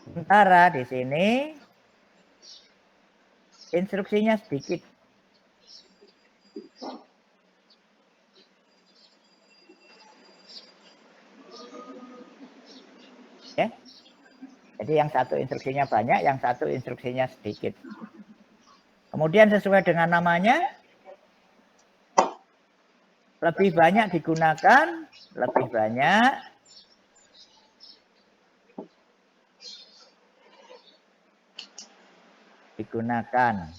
Sementara di sini instruksinya sedikit. Ya. Jadi yang satu instruksinya banyak, yang satu instruksinya sedikit. Kemudian sesuai dengan namanya, lebih banyak digunakan, lebih banyak digunakan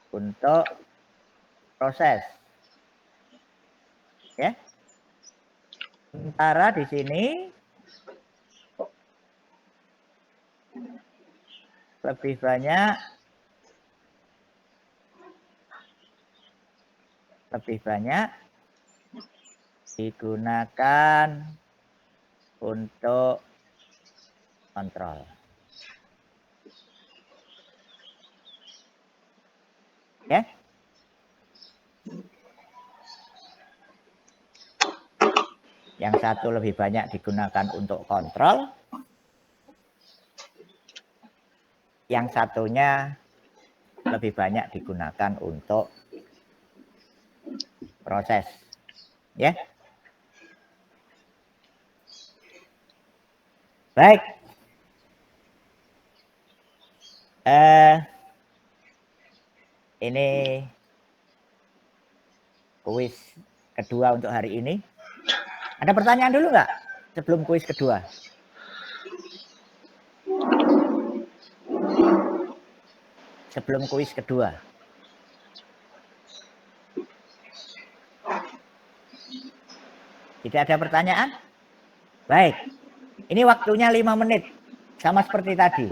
untuk proses. Ya. Sementara di sini lebih banyak digunakan untuk kontrol. Ya. Yang satu lebih banyak digunakan untuk kontrol. Yang satunya lebih banyak digunakan untuk proses. Ya. Baik. Ini kuis kedua untuk hari ini. Ada pertanyaan dulu nggak sebelum kuis kedua? Sebelum kuis kedua. Tidak ada pertanyaan? Baik. Ini waktunya 5 menit. Sama seperti tadi.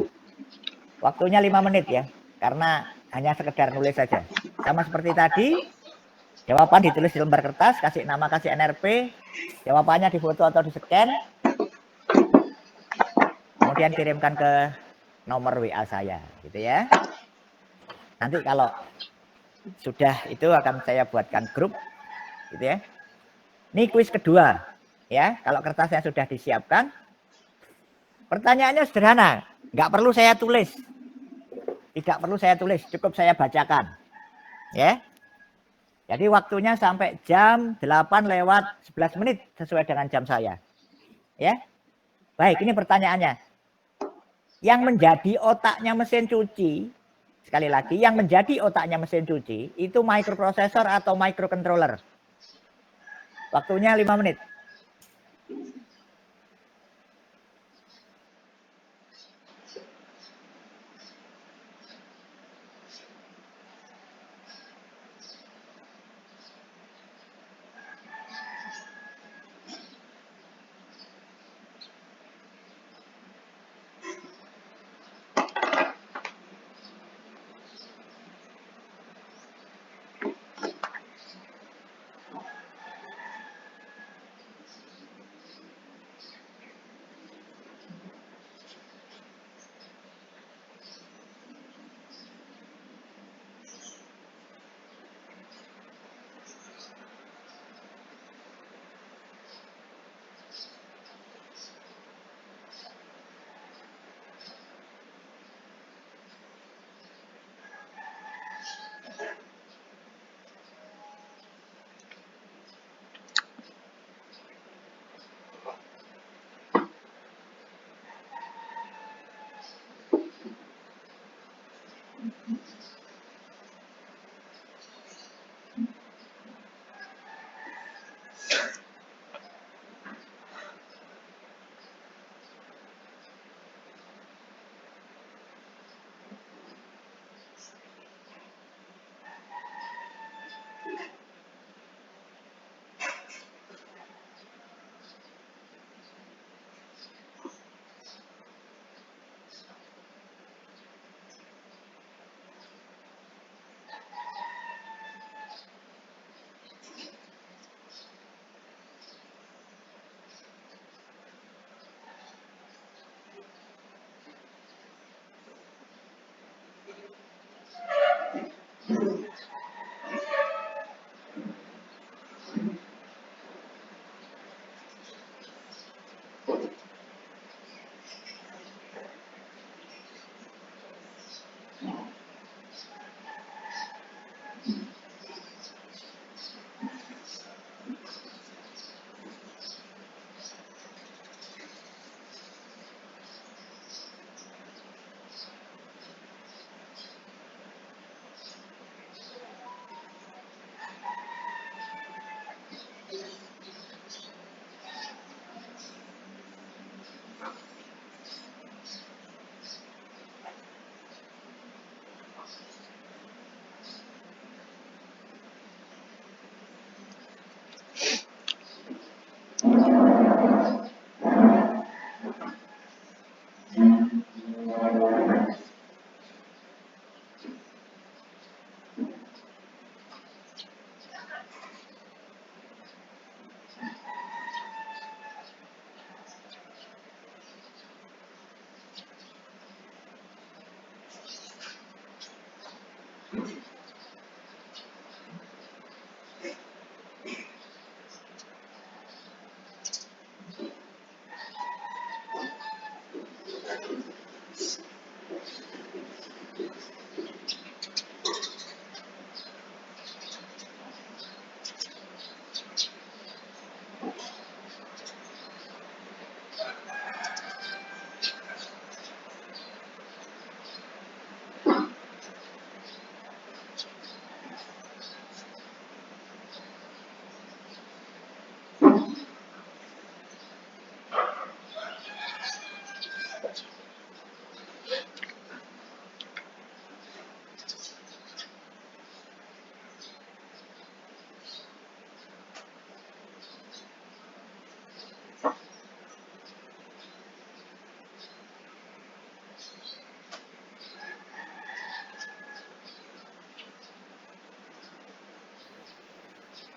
Waktunya 5 menit ya. Karena hanya sekedar nulis saja. Sama seperti tadi. Jawaban ditulis di lembar kertas. Kasih nama, kasih NRP. Jawabannya difoto atau di-scan. Kemudian kirimkan ke nomor WA saya. Gitu ya. Nanti kalau sudah itu akan saya buatkan grup. Gitu ya. Ini kuis kedua. Ya, kalau kertasnya sudah disiapkan. Pertanyaannya sederhana. Nggak perlu saya tulis. Tidak perlu saya tulis. Cukup saya bacakan. Ya. Jadi waktunya sampai jam 8:11 sesuai dengan jam saya. Ya. Baik, ini pertanyaannya. Yang menjadi otaknya mesin cuci, sekali lagi, yang menjadi otaknya mesin cuci itu microprocessor atau microcontroller. Waktunya 5 menit.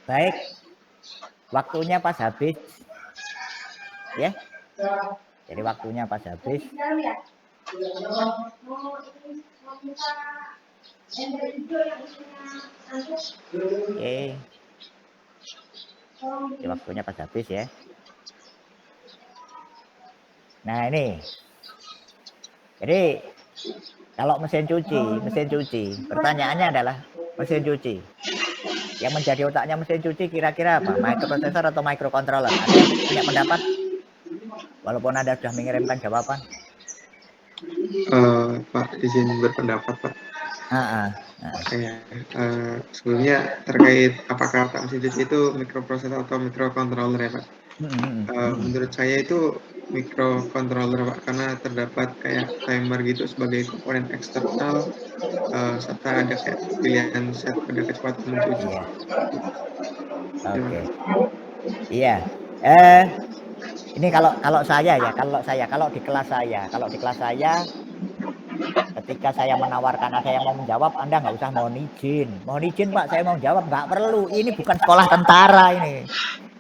Baik, waktunya pas habis. Ya. Jadi waktunya pas habis. Oke. Jadi waktunya pas habis ya. Nah ini. Jadi kalau mesin cuci, pertanyaannya adalah mesin cuci. Yang menjadi otaknya mesin cuci kira-kira apa? Microprocessor atau microcontroller? Ada yang punya pendapat? Walaupun Anda sudah mengirimkan jawaban. Pak, izin berpendapat, Pak. Ya. Sebelumnya terkait apakah otak mesin cuci itu microprocessor atau microcontroller ya, Pak? Menurut saya itu microcontroller, Pak, karena terdapat kayak timer gitu sebagai komponen eksternal, serta ada kayak pilihan set pada kecepatan mencuci. Iya. Oke. Iya. Ini kalau saya ya, kalau di kelas saya, ketika saya menawarkan ada yang mau menjawab, Anda nggak usah mohon izin Pak, saya mau jawab, nggak perlu. Ini bukan sekolah tentara ini.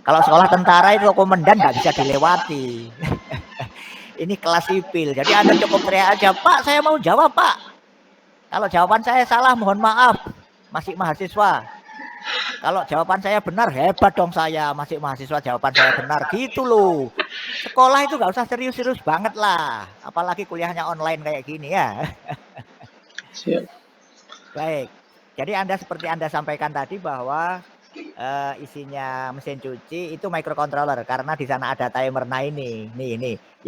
Kalau sekolah tentara itu komandan nggak bisa dilewati. Ini kelas sipil, jadi Anda cukup teriak aja, Pak, saya mau jawab, Pak. Kalau jawaban saya salah, mohon maaf, masih mahasiswa. Kalau jawaban saya benar, hebat dong saya, masih mahasiswa jawaban saya benar, gitu loh. Sekolah itu nggak usah serius-serius banget lah, apalagi kuliahnya online kayak gini ya. Siap. Baik, jadi seperti Anda sampaikan tadi bahwa isinya mesin cuci itu microcontroller karena di sana ada timer. Nah ini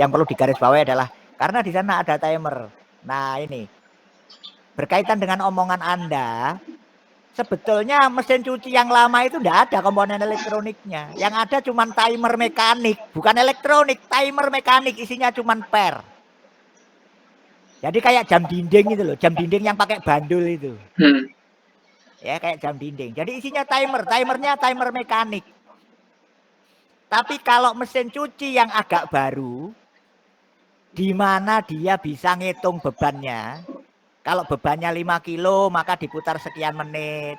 yang perlu digarisbawahi adalah karena di sana ada timer. Nah ini berkaitan dengan omongan Anda, sebetulnya mesin cuci yang lama itu enggak ada komponen elektroniknya. Yang ada cuma timer mekanik, bukan elektronik, timer mekanik, isinya cuma per. Jadi kayak jam dinding itu loh, jam dinding yang pakai bandul itu. Ya, kayak jam dinding. Jadi isinya timer, timernya timer mekanik. Tapi kalau mesin cuci yang agak baru, di mana dia bisa ngitung bebannya. Kalau bebannya 5 kilo, maka diputar sekian menit.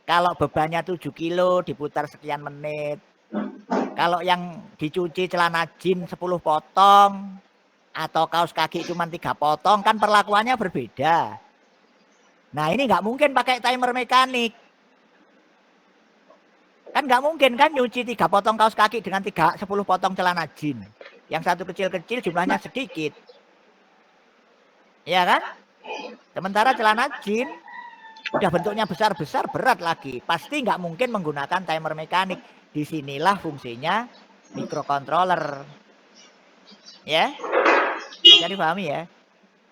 Kalau bebannya 7 kilo, diputar sekian menit. Kalau yang dicuci celana jin 10 potong, atau kaos kaki cuma 3 potong, kan perlakuannya berbeda. Nah, ini nggak mungkin pakai timer mekanik. Kan nggak mungkin kan nyuci 3 potong kaos kaki dengan 10 potong celana jin. Yang satu kecil-kecil jumlahnya sedikit. Iya kan? Sementara celana jin udah bentuknya besar-besar, berat lagi. Pasti nggak mungkin menggunakan timer mekanik. Disinilah fungsinya microcontroller. Ya? Bisa dipahami ya?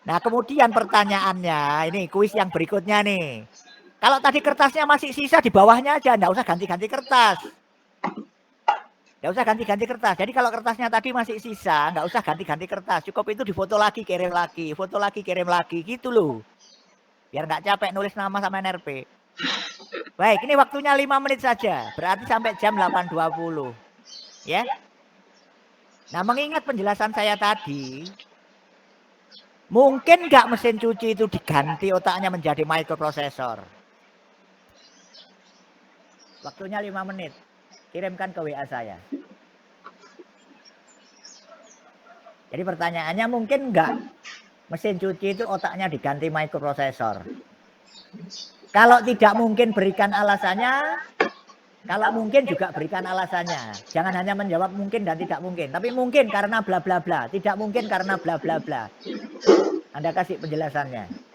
Nah, kemudian pertanyaannya, ini kuis yang berikutnya nih. Kalau tadi kertasnya masih sisa, di bawahnya aja, nggak usah ganti-ganti kertas. Nggak usah ganti-ganti kertas. Jadi kalau kertasnya tadi masih sisa, nggak usah ganti-ganti kertas. Cukup itu difoto lagi, kirim lagi. Foto lagi, kirim lagi. Gitu loh. Biar nggak capek nulis nama sama NRP. Baik, ini waktunya 5 menit saja. Berarti sampai jam 8.20. Ya. Nah, mengingat penjelasan saya tadi, mungkin nggak mesin cuci itu diganti otaknya menjadi microprosesor? Waktunya 5 menit. Kirimkan ke WA saya. Jadi pertanyaannya, mungkin nggak mesin cuci itu otaknya diganti microprosesor? Kalau tidak mungkin, berikan alasannya. Kalau mungkin juga berikan alasannya. Jangan hanya menjawab mungkin dan tidak mungkin. Tapi mungkin karena bla bla bla. Tidak mungkin karena bla bla bla. Anda kasih penjelasannya.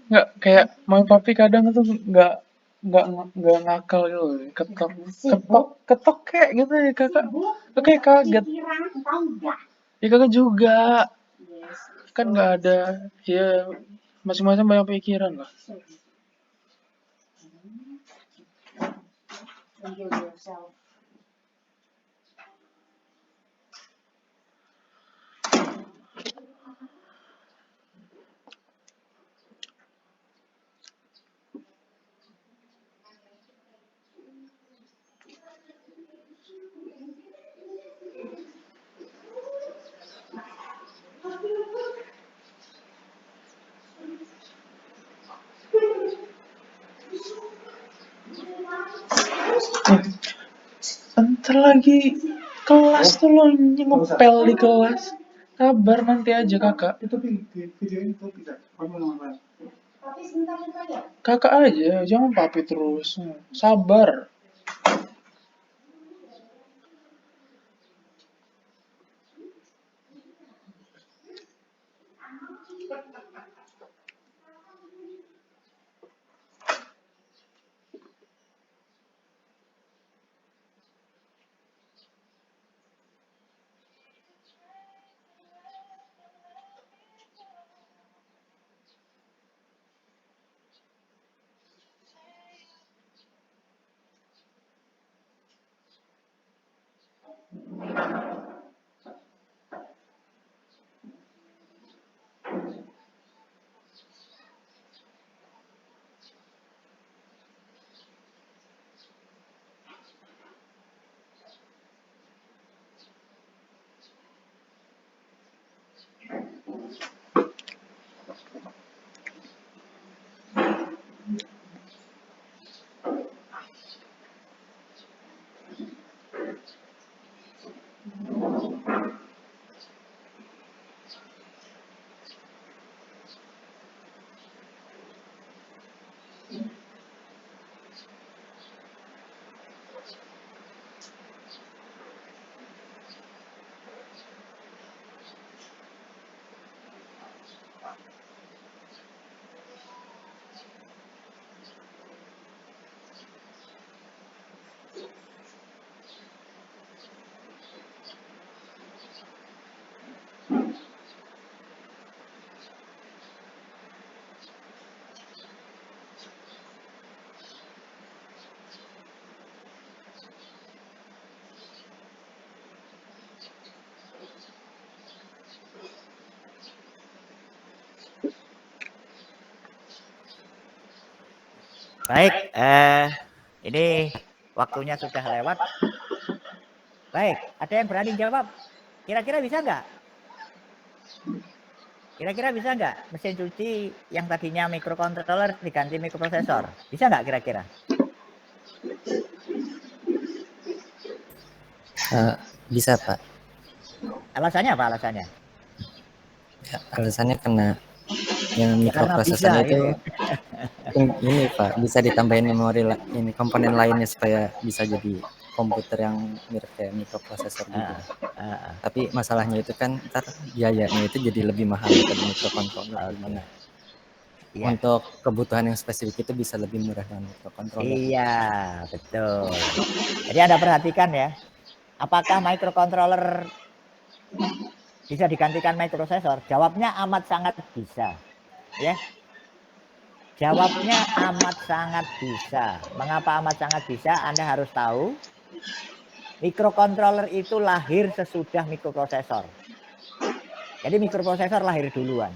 Nggak, kayak mami papi kadang tuh nggak ngakal gitu loh. Ketok kayak gitu ya kakak. Tuh kayak kaget. Ya kakak juga kan nggak ada, ya masing-masing banyak pikiran lah. Bentar lagi kelas tuh lo ngepel di kelas. Sabar nanti aja kakak. Kakak aja, jangan papi terus. Sabar. Baik, ini waktunya sudah lewat. Baik, ada yang berani jawab? Kira-kira bisa nggak? Kira-kira bisa nggak mesin cuci yang tadinya microcontroller diganti microprosesor? Bisa nggak kira-kira? Bisa Pak. Alasannya apa alasannya? Ya, alasannya karena yang Ya, karena mikroprosesornya bisa, itu ini. ini Pak, bisa ditambahin memori ini komponen lainnya supaya bisa jadi komputer yang mirip kayak mikroprosesor juga. Tapi masalahnya itu kan ntar biayanya itu jadi lebih mahal daripada mikrocontroller gimana? Iya. Untuk kebutuhan yang spesifik itu bisa lebih murah dengan mikrocontroller. Iya, betul. Jadi Anda perhatikan ya, apakah microcontroller bisa digantikan microprosesor? Jawabnya amat sangat bisa. Ya. Jawabnya amat sangat bisa. Mengapa amat sangat bisa? Anda harus tahu, microcontroller itu lahir sesudah mikroprosesor. Jadi mikroprosesor lahir duluan.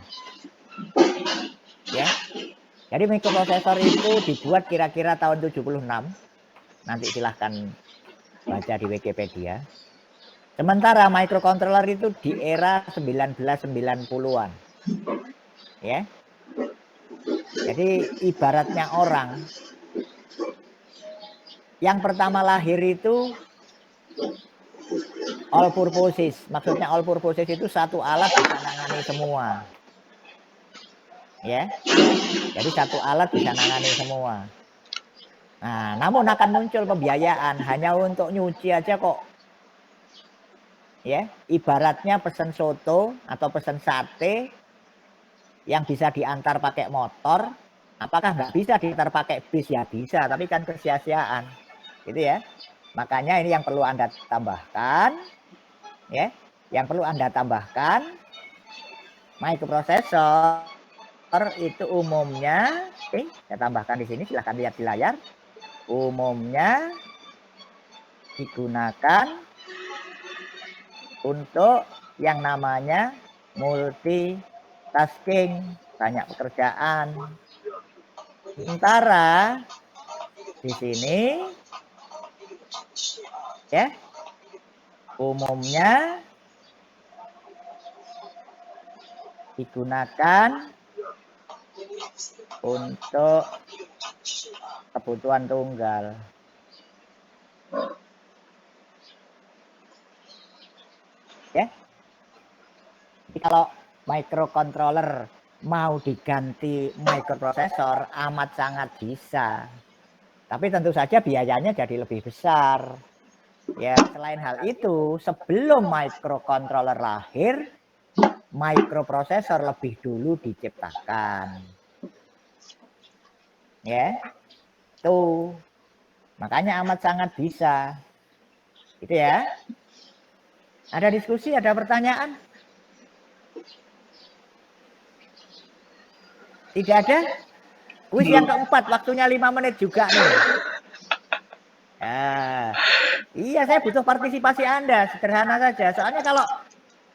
Ya. Jadi mikroprosesor itu dibuat kira-kira tahun 76. Nanti silahkan baca di Wikipedia. Sementara microcontroller itu di era 1990-an. Ya. Jadi ibaratnya orang yang pertama lahir itu all purposes. Maksudnya all purposes itu satu alat bisa nangani semua. Ya. Jadi satu alat bisa nangani semua. Nah, namun akan muncul pembiayaan hanya untuk nyuci aja kok. Ya, ibaratnya pesen soto atau pesen sate yang bisa diantar pakai motor, apakah nggak bisa diantar pakai bis? Ya bisa, tapi kan kesia-siaan, gitu ya. Makanya ini yang perlu Anda tambahkan, ya, yang perlu Anda tambahkan, microprosesor itu umumnya, saya tambahkan di sini, silahkan lihat di layar, umumnya digunakan untuk yang namanya multitasking, banyak pekerjaan. Sementara di sini ya umumnya digunakan untuk kebutuhan tunggal. Ya. Jadi kalau microcontroller mau diganti microprosesor amat sangat bisa. Tapi tentu saja biayanya jadi lebih besar. Ya, selain hal itu, sebelum microcontroller lahir, microprosesor lebih dulu diciptakan. Ya. Tuh. Makanya amat sangat bisa. Gitu ya. Ada diskusi, ada pertanyaan? Tidak ada? Kuis yang keempat, waktunya 5 menit juga nih. Ya. Iya, saya butuh partisipasi Anda, sederhana saja. Soalnya kalau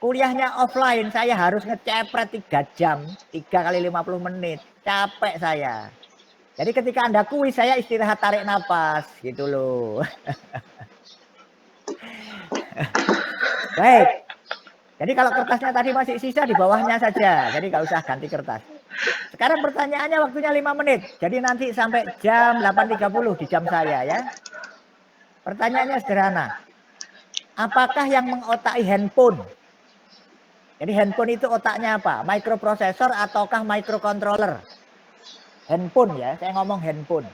kuliahnya offline, saya harus ngecepret 3 jam, 3 kali 50 menit. Capek saya. Jadi ketika Anda kuis, saya istirahat tarik napas, gitu loh. Baik. Jadi kalau kertasnya tadi masih sisa, di bawahnya saja. Jadi nggak usah ganti kertas. Sekarang pertanyaannya waktunya 5 menit. Jadi nanti sampai jam 8.30 di jam saya ya. Pertanyaannya sederhana. Apakah yang mengotaki handphone? Jadi handphone itu otaknya apa? Microprosesor ataukah microcontroller? Handphone ya, saya ngomong handphone.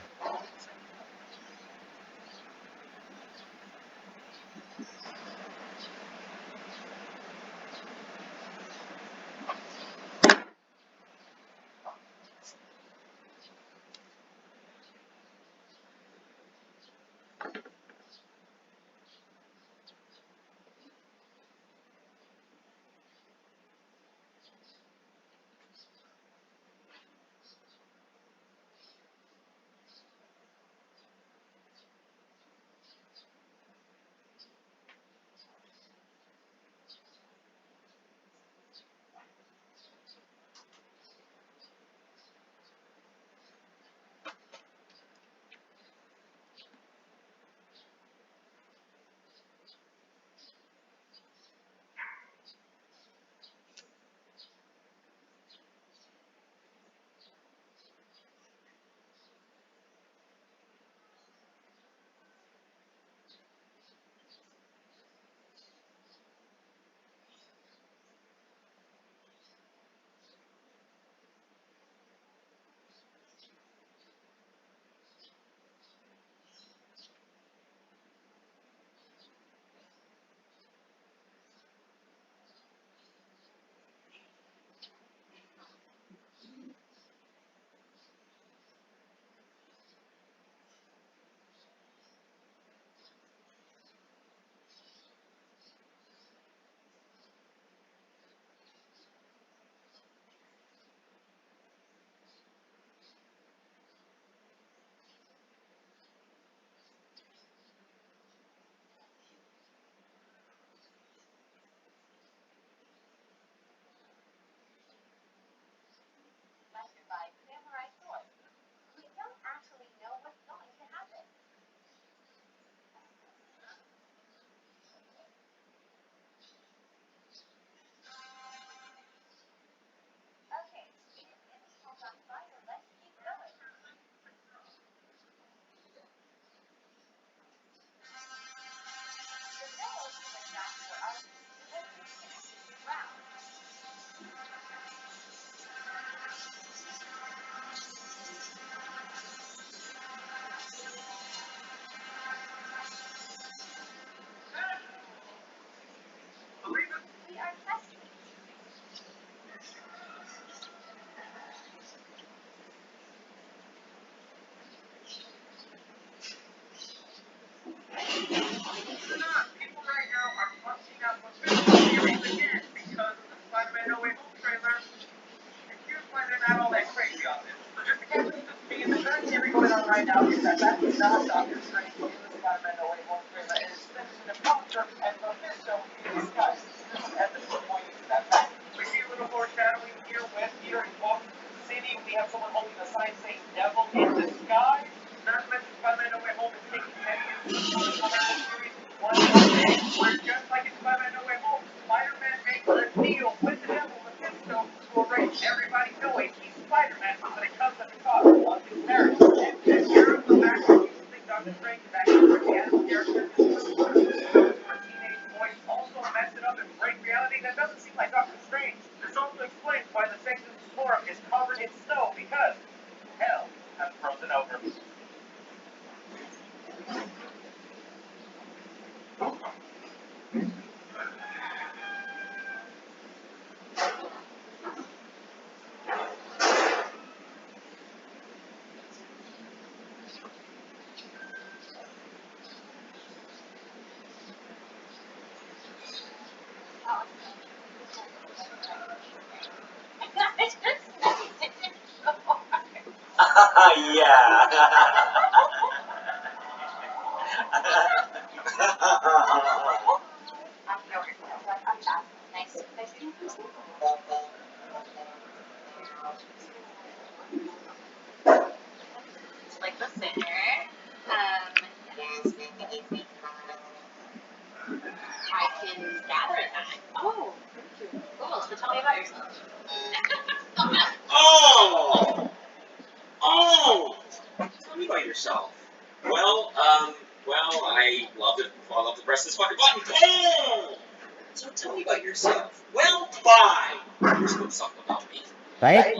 Baik,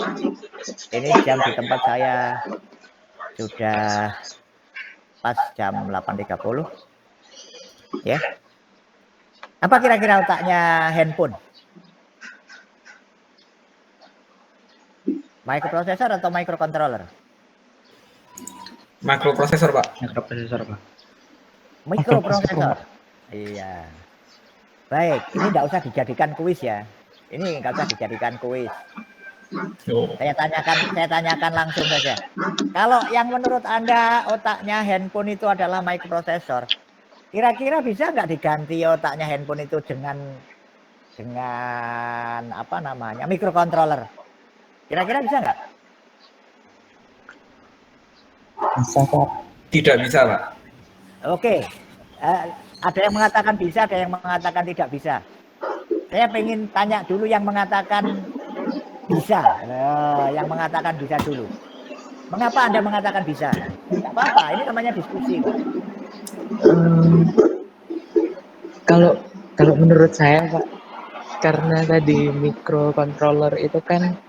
ini jam di tempat saya sudah pas jam 8.30 ya. Apa kira-kira otaknya handphone? Microprosesor atau microcontroller? Microprosesor, Pak. Mikroprosesor. Iya. Baik, ini enggak usah dijadikan kuis ya. Ini enggak usah dijadikan kuis. Saya tanyakan langsung saja. Kalau yang menurut Anda otaknya handphone itu adalah microprosesor, kira-kira bisa nggak diganti otaknya handphone itu dengan apa namanya, microcontroller? Kira-kira bisa nggak? Bisa, Pak. Tidak bisa, Pak. Oke, ada yang mengatakan bisa, ada yang mengatakan tidak bisa. Saya pengen tanya dulu yang mengatakan bisa. Yang mengatakan bisa dulu. Mengapa Anda mengatakan bisa? Tidak apa-apa, ini namanya diskusi. Kalau menurut saya, Pak, karena tadi microcontroller itu kan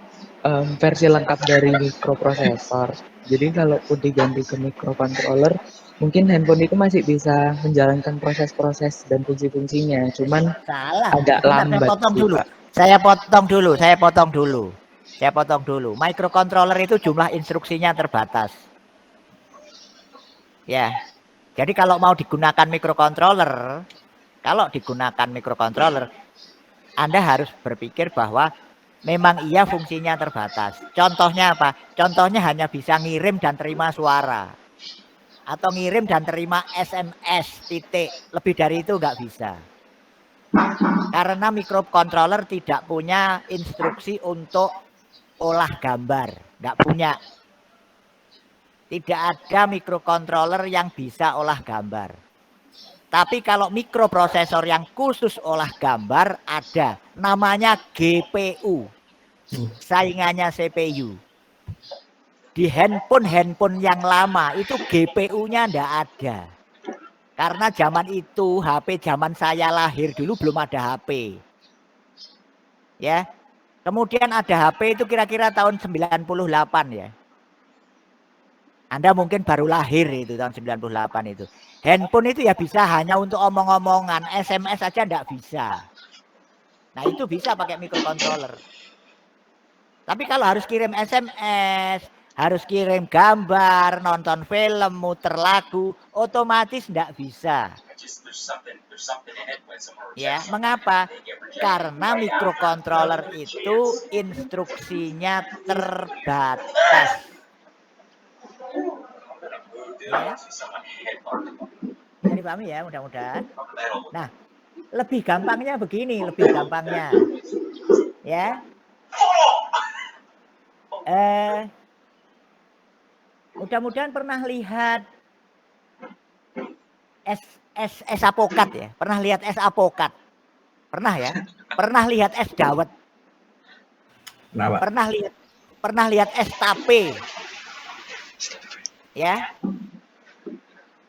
versi lengkap dari mikroprosesor. Jadi kalaupun diganti ke microcontroller, mungkin handphone itu masih bisa menjalankan proses-proses dan fungsi-fungsinya. Cuman salah. agak lambat sih, Pak. Saya potong dulu. Microcontroller itu jumlah instruksinya terbatas. Ya. Jadi kalau mau digunakan microcontroller, Anda harus berpikir bahwa memang iya fungsinya terbatas. Contohnya apa? Contohnya hanya bisa ngirim dan terima suara. Atau ngirim dan terima SMS, titik. Lebih dari itu nggak bisa. Karena microcontroller tidak punya instruksi untuk olah gambar. Nggak punya. Tidak ada microcontroller yang bisa olah gambar. Tapi kalau mikroprosesor yang khusus olah gambar ada. Namanya GPU. Saingannya CPU. Di handphone yang lama itu GPU-nya enggak ada. Karena zaman itu HP zaman saya lahir dulu belum ada HP. Ya. Kemudian ada HP itu kira-kira tahun 98 ya. Anda mungkin baru lahir itu tahun 98 itu. Handphone itu ya bisa hanya untuk omong-omongan, SMS aja enggak bisa. Nah, itu bisa pakai microcontroller. Tapi kalau harus kirim SMS, harus kirim gambar, nonton film, muter lagu, otomatis enggak bisa. Ya, mengapa? Karena microcontroller itu instruksinya terbatas. Ya. Jadi pahami ya, mudah-mudahan. Nah, lebih gampangnya begini, ya. Mudah-mudahan pernah lihat es apokat ya. Pernah lihat es apokat? Pernah ya? Pernah lihat es dawet? Kenapa? Pernah lihat es tape? Ya.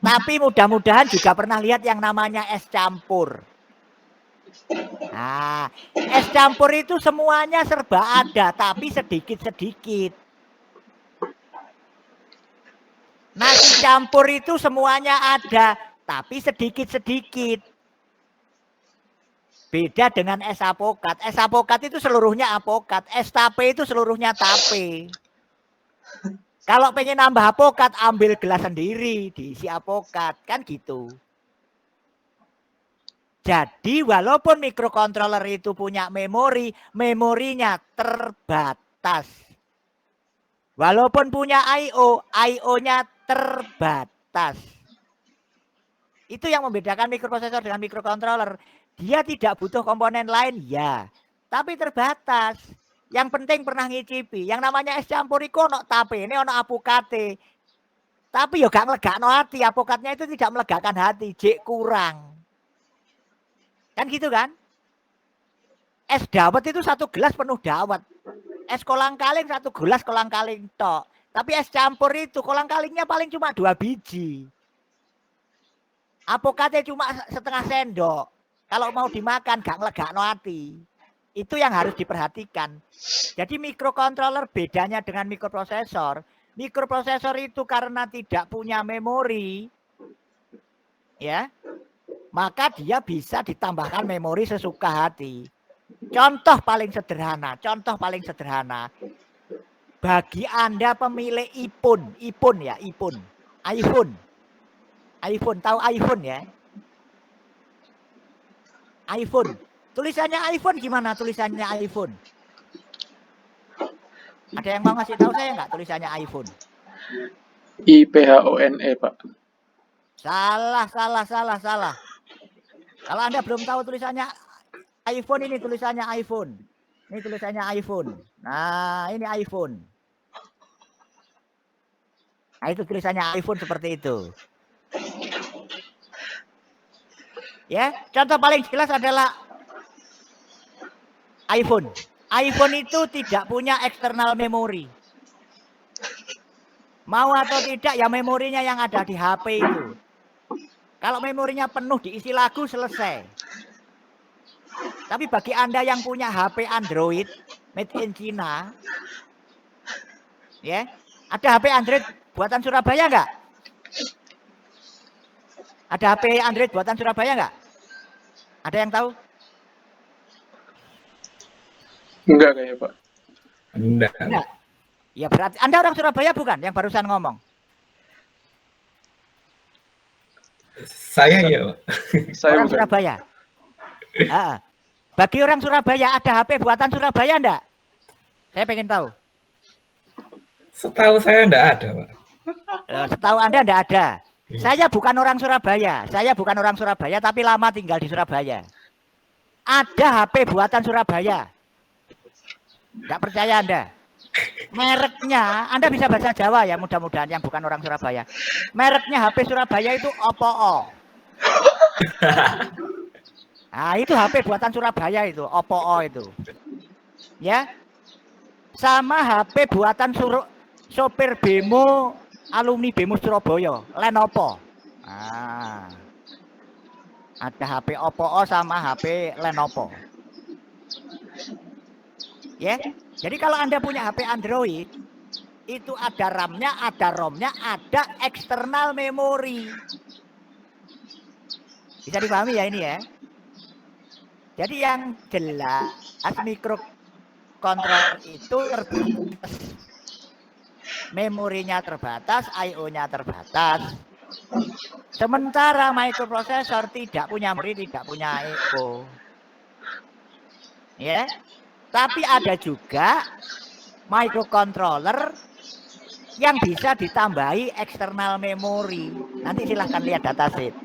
Tapi mudah-mudahan juga pernah lihat yang namanya es campur. Nah, es campur itu semuanya serba ada, tapi sedikit-sedikit. Nasi campur itu semuanya ada, tapi sedikit-sedikit. Beda dengan es apokat. Es apokat itu seluruhnya apokat. Es tape itu seluruhnya tape. Kalau pengen nambah apokat, ambil gelas sendiri, diisi apokat. Kan gitu. Jadi walaupun mikrokontroler itu punya memori, memorinya terbatas. Walaupun punya I/O, I/O-nya terbatas. Itu yang membedakan mikroprosesor dengan mikrokontroler. Dia tidak butuh komponen lain, ya. Tapi terbatas. Yang penting pernah ngicipi. Yang namanya es campur iku ono tape, ini ono apokate. Tapi ya gak melegakno hati. Apokatnya itu tidak melegakan hati. Jek kurang. Kan gitu kan? Es dawet itu 1 gelas penuh dawet. Es kolang-kaling 1 gelas kolang-kaling tok. Tapi es campur itu kolang-kalingnya paling cuma 2 biji. Apokatnya cuma setengah sendok. Kalau mau dimakan gak ngelegakno hati. Itu yang harus diperhatikan. Jadi mikrokontroler bedanya dengan mikroprosesor. Mikroprosesor itu karena tidak punya memori, ya, maka dia bisa ditambahkan memori sesuka hati. Contoh paling sederhana. Bagi Anda pemilik iPhone, iPhone, tahu iPhone ya? iPhone. Tulisannya iPhone gimana tulisannya iPhone? Ada yang mau ngasih tahu saya nggak tulisannya iPhone? IPHONE, Pak. Salah. Kalau Anda belum tahu tulisannya iPhone, ini tulisannya iPhone. Ini tulisannya iPhone. Nah, ini iPhone. Nah, itu tulisannya iPhone seperti itu. Ya, contoh paling jelas adalah iPhone. iPhone itu tidak punya eksternal memori. Mau atau tidak ya memorinya yang ada di HP itu. Kalau memorinya penuh diisi lagu selesai. Tapi bagi Anda yang punya HP Android made in China, ya, ada HP Android buatan Surabaya nggak? Ada HP Android buatan Surabaya nggak? Ada yang tahu? Enggak kayaknya, Pak. Enggak. Ya berarti Anda orang Surabaya bukan yang barusan ngomong? Saya ya, Pak. Saya Orang bukan. Surabaya. Bagi orang Surabaya ada HP buatan Surabaya enggak? Saya pengen tahu. Setahu saya enggak ada, Pak. Setahu Anda enggak ada. Saya bukan orang Surabaya, tapi lama tinggal di Surabaya. Ada HP buatan Surabaya. Enggak percaya Anda? Mereknya, Anda bisa bahasa Jawa ya, mudah-mudahan yang bukan orang Surabaya. Mereknya HP Surabaya itu Oppo. Nah, itu HP buatan Surabaya itu, Oppo itu. Ya. Sama HP buatan sopir Bemo, alumni Bemo Surabaya, Lenovo. Nah. Ada HP Oppo sama HP Lenovo. Ya. Jadi kalau Anda punya HP Android, itu ada RAM-nya, ada ROM-nya, ada eksternal memori. Bisa dipahami ya ini ya? Jadi yang jelas mikrokontroler itu terbatas. Memorinya terbatas, I/O-nya terbatas. Sementara mikroprosesor tidak punya memori, tidak punya I/O. Ya. Tapi ada juga mikrokontroler yang bisa ditambahi eksternal memori. Nanti silahkan lihat datasheet.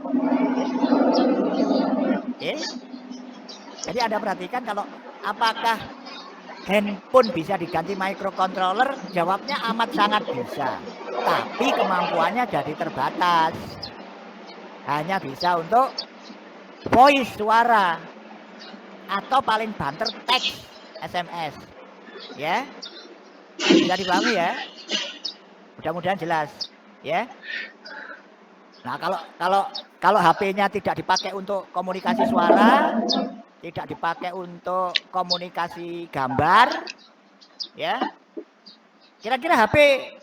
Oke. Jadi Anda perhatikan kalau apakah handphone bisa diganti mikrokontroler, jawabnya amat sangat bisa. Tapi kemampuannya jadi terbatas. Hanya bisa untuk voice, suara, atau paling banter teks, SMS. Ya. Bisa dipahami ya? Mudah-mudahan jelas, ya. Nah, kalau HP-nya tidak dipakai untuk komunikasi suara, tidak dipakai untuk komunikasi gambar, ya. Kira-kira HP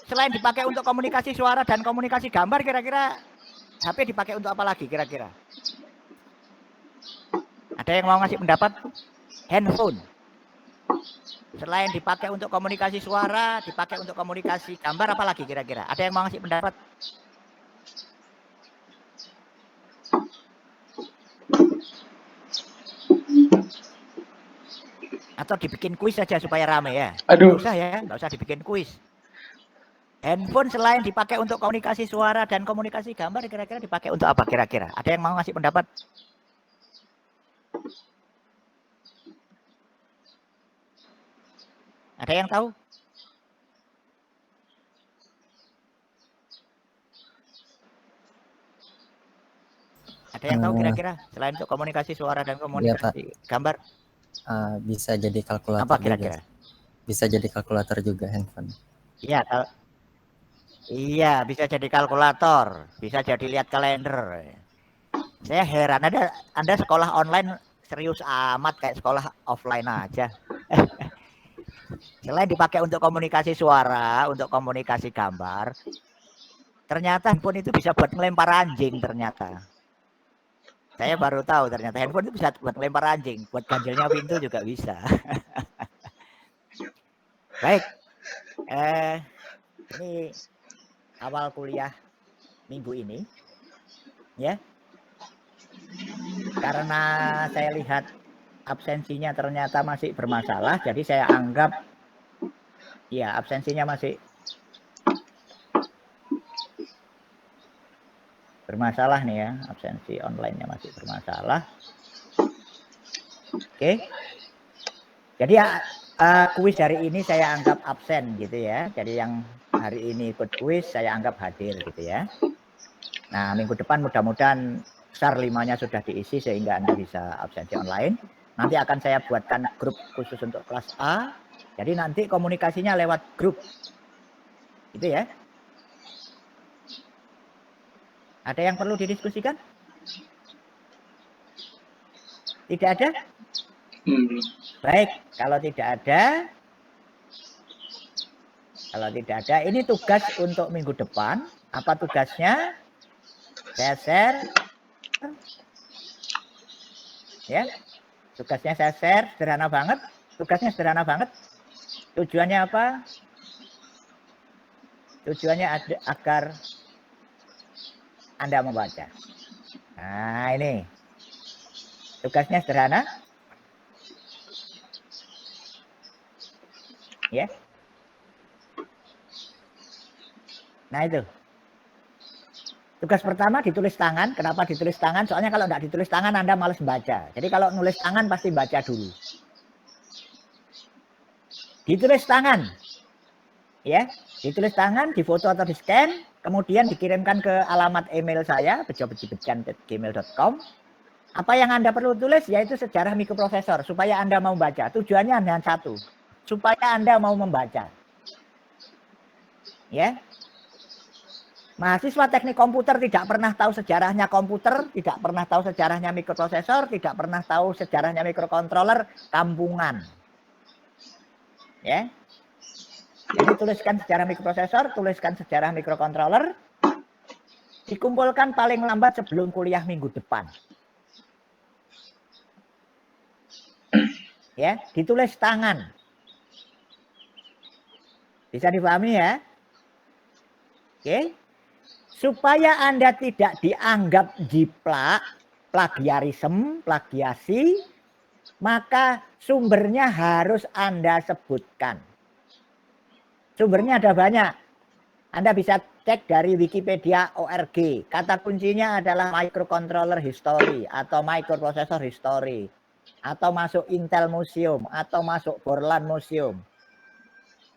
selain dipakai untuk komunikasi suara dan komunikasi gambar, kira-kira HP dipakai untuk apa lagi kira-kira? Ada yang mau ngasih pendapat? Handphone. Selain dipakai untuk komunikasi suara, dipakai untuk komunikasi gambar, apa lagi kira-kira? Ada yang mau ngasih pendapat? Atau dibikin kuis saja supaya rame ya? Aduh. Nggak usah ya, nggak usah dibikin kuis. Handphone selain dipakai untuk komunikasi suara dan komunikasi gambar, kira-kira dipakai untuk apa kira-kira? Ada yang mau ngasih pendapat? Ada yang tahu? Ada yang tahu kira-kira selain untuk komunikasi suara dan komunikasi gambar? Bisa jadi kalkulator. Apa kira-kira? Bisa jadi kalkulator juga handphone. Iya, iya, bisa jadi kalkulator, bisa jadi lihat kalender. Saya heran, Anda sekolah online serius amat kayak sekolah offline aja. Selain dipakai untuk komunikasi suara, untuk komunikasi gambar, ternyata handphone itu bisa buat melempar anjing ternyata. Saya baru tahu ternyata handphone itu bisa buat melempar anjing, buat ganjelnya pintu juga bisa. Baik, ini awal kuliah minggu ini, ya. Karena saya lihat absensinya ternyata masih bermasalah, jadi saya anggap ya absensinya masih bermasalah nih ya, absensi online-nya masih bermasalah. Oke. Jadi ya kuis hari ini saya anggap absen gitu ya. Jadi yang hari ini ikut kuis saya anggap hadir gitu ya. Nah, minggu depan mudah-mudahan SAR 5-nya sudah diisi sehingga Anda bisa absensi online. Nanti akan saya buatkan grup khusus untuk kelas A. Jadi nanti komunikasinya lewat grup. Gitu ya. Ada yang perlu didiskusikan? Tidak ada? Baik, kalau tidak ada, ini tugas untuk minggu depan. Apa tugasnya? Saya share. Ya, tugasnya saya share, sederhana banget. Tugasnya sederhana banget. Tujuannya apa? Tujuannya agar Anda membaca. Nah, ini. Tugasnya sederhana. Ya. Nah, itu. Tugas pertama ditulis tangan. Kenapa ditulis tangan? Soalnya kalau nggak ditulis tangan Anda males baca. Jadi kalau nulis tangan pasti baca dulu. Ditulis tangan. Ya, ditulis tangan, difoto atau di-scan, kemudian dikirimkan ke alamat email saya bejo@gmail.com. Apa yang Anda perlu tulis yaitu sejarah mikroprosesor supaya Anda mau baca. Tujuannya hanya satu, supaya Anda mau membaca. Ya. Mahasiswa teknik komputer tidak pernah tahu sejarahnya komputer, tidak pernah tahu sejarahnya mikroprosesor, tidak pernah tahu sejarahnya mikrokontroler, kampungan. Ya. Jadi tuliskan sejarah mikroprosesor, tuliskan sejarah mikrokontroler, dikumpulkan paling lambat sebelum kuliah minggu depan. Ya, ditulis tangan. Bisa dipahami ya? Oke. Supaya Anda tidak dianggap jiplak, plagiarisme, plagiasi, maka sumbernya harus Anda sebutkan. Sumbernya ada banyak. Anda bisa cek dari Wikipedia.org. Kata kuncinya adalah microcontroller history atau microprocessor history. Atau masuk Intel Museum atau masuk Borland Museum.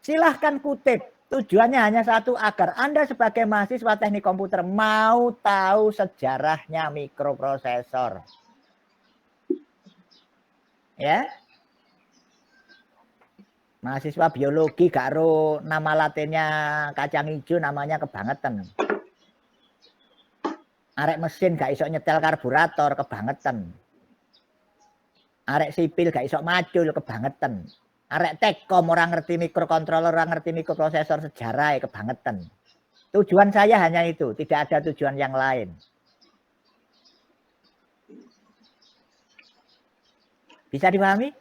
Silahkan kutip. Tujuannya hanya satu, agar Anda sebagai mahasiswa teknik komputer mau tahu sejarahnya mikroprosesor. Ya. Mahasiswa biologi gak ro nama latinnya kacang hijau namanya kebangetan. Arek mesin gak iso nyetel karburator kebangetan. Arek sipil gak iso macul kebangetan. Arek tekom orang ngerti mikrokontroler, orang ngerti mikroprosesor sejarah kebangetan. Tujuan saya hanya itu, tidak ada tujuan yang lain. Bisa dipahami?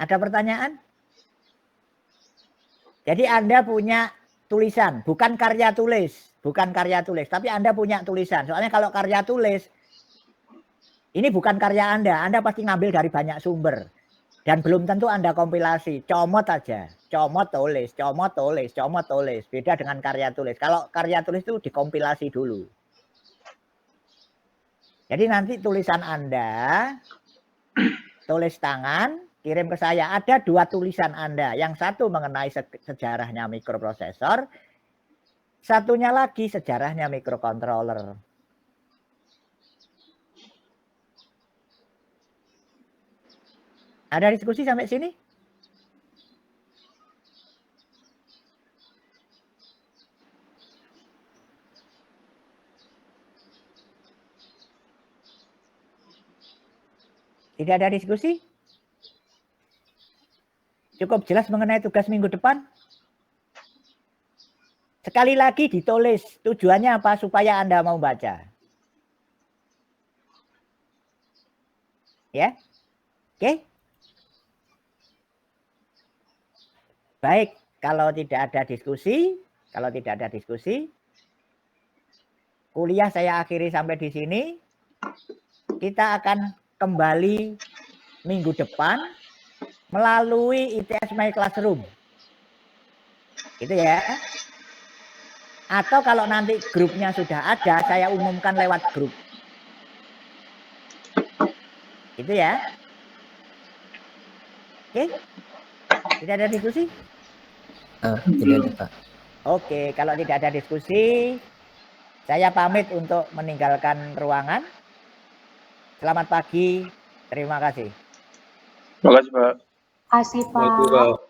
Ada pertanyaan? Jadi Anda punya tulisan, bukan karya tulis, tapi Anda punya tulisan. Soalnya kalau karya tulis, ini bukan karya Anda pasti ngambil dari banyak sumber. Dan belum tentu Anda kompilasi, comot aja, comot tulis. Beda dengan karya tulis. Kalau karya tulis itu dikompilasi dulu. Jadi nanti tulisan Anda, tulis tangan, kirim ke saya. Ada 2 tulisan Anda. Yang satu mengenai sejarahnya mikroprosesor, satunya lagi sejarahnya mikrocontroller. Ada diskusi sampai sini? Tidak ada diskusi? Cukup jelas mengenai tugas minggu depan? Sekali lagi ditulis, tujuannya apa? Supaya Anda mau baca. Ya? Oke? Baik, kalau tidak ada diskusi, kuliah saya akhiri sampai di sini. Kita akan kembali minggu depan melalui ITS My Classroom. Gitu ya. Atau kalau nanti grupnya sudah ada, saya umumkan lewat grup. Gitu ya. Oke? Tidak ada diskusi? Tidak ada, Pak. Oke, kalau tidak ada diskusi, saya pamit untuk meninggalkan ruangan. Selamat pagi, terima kasih. Terima kasih, Pak. Kasih, Pak.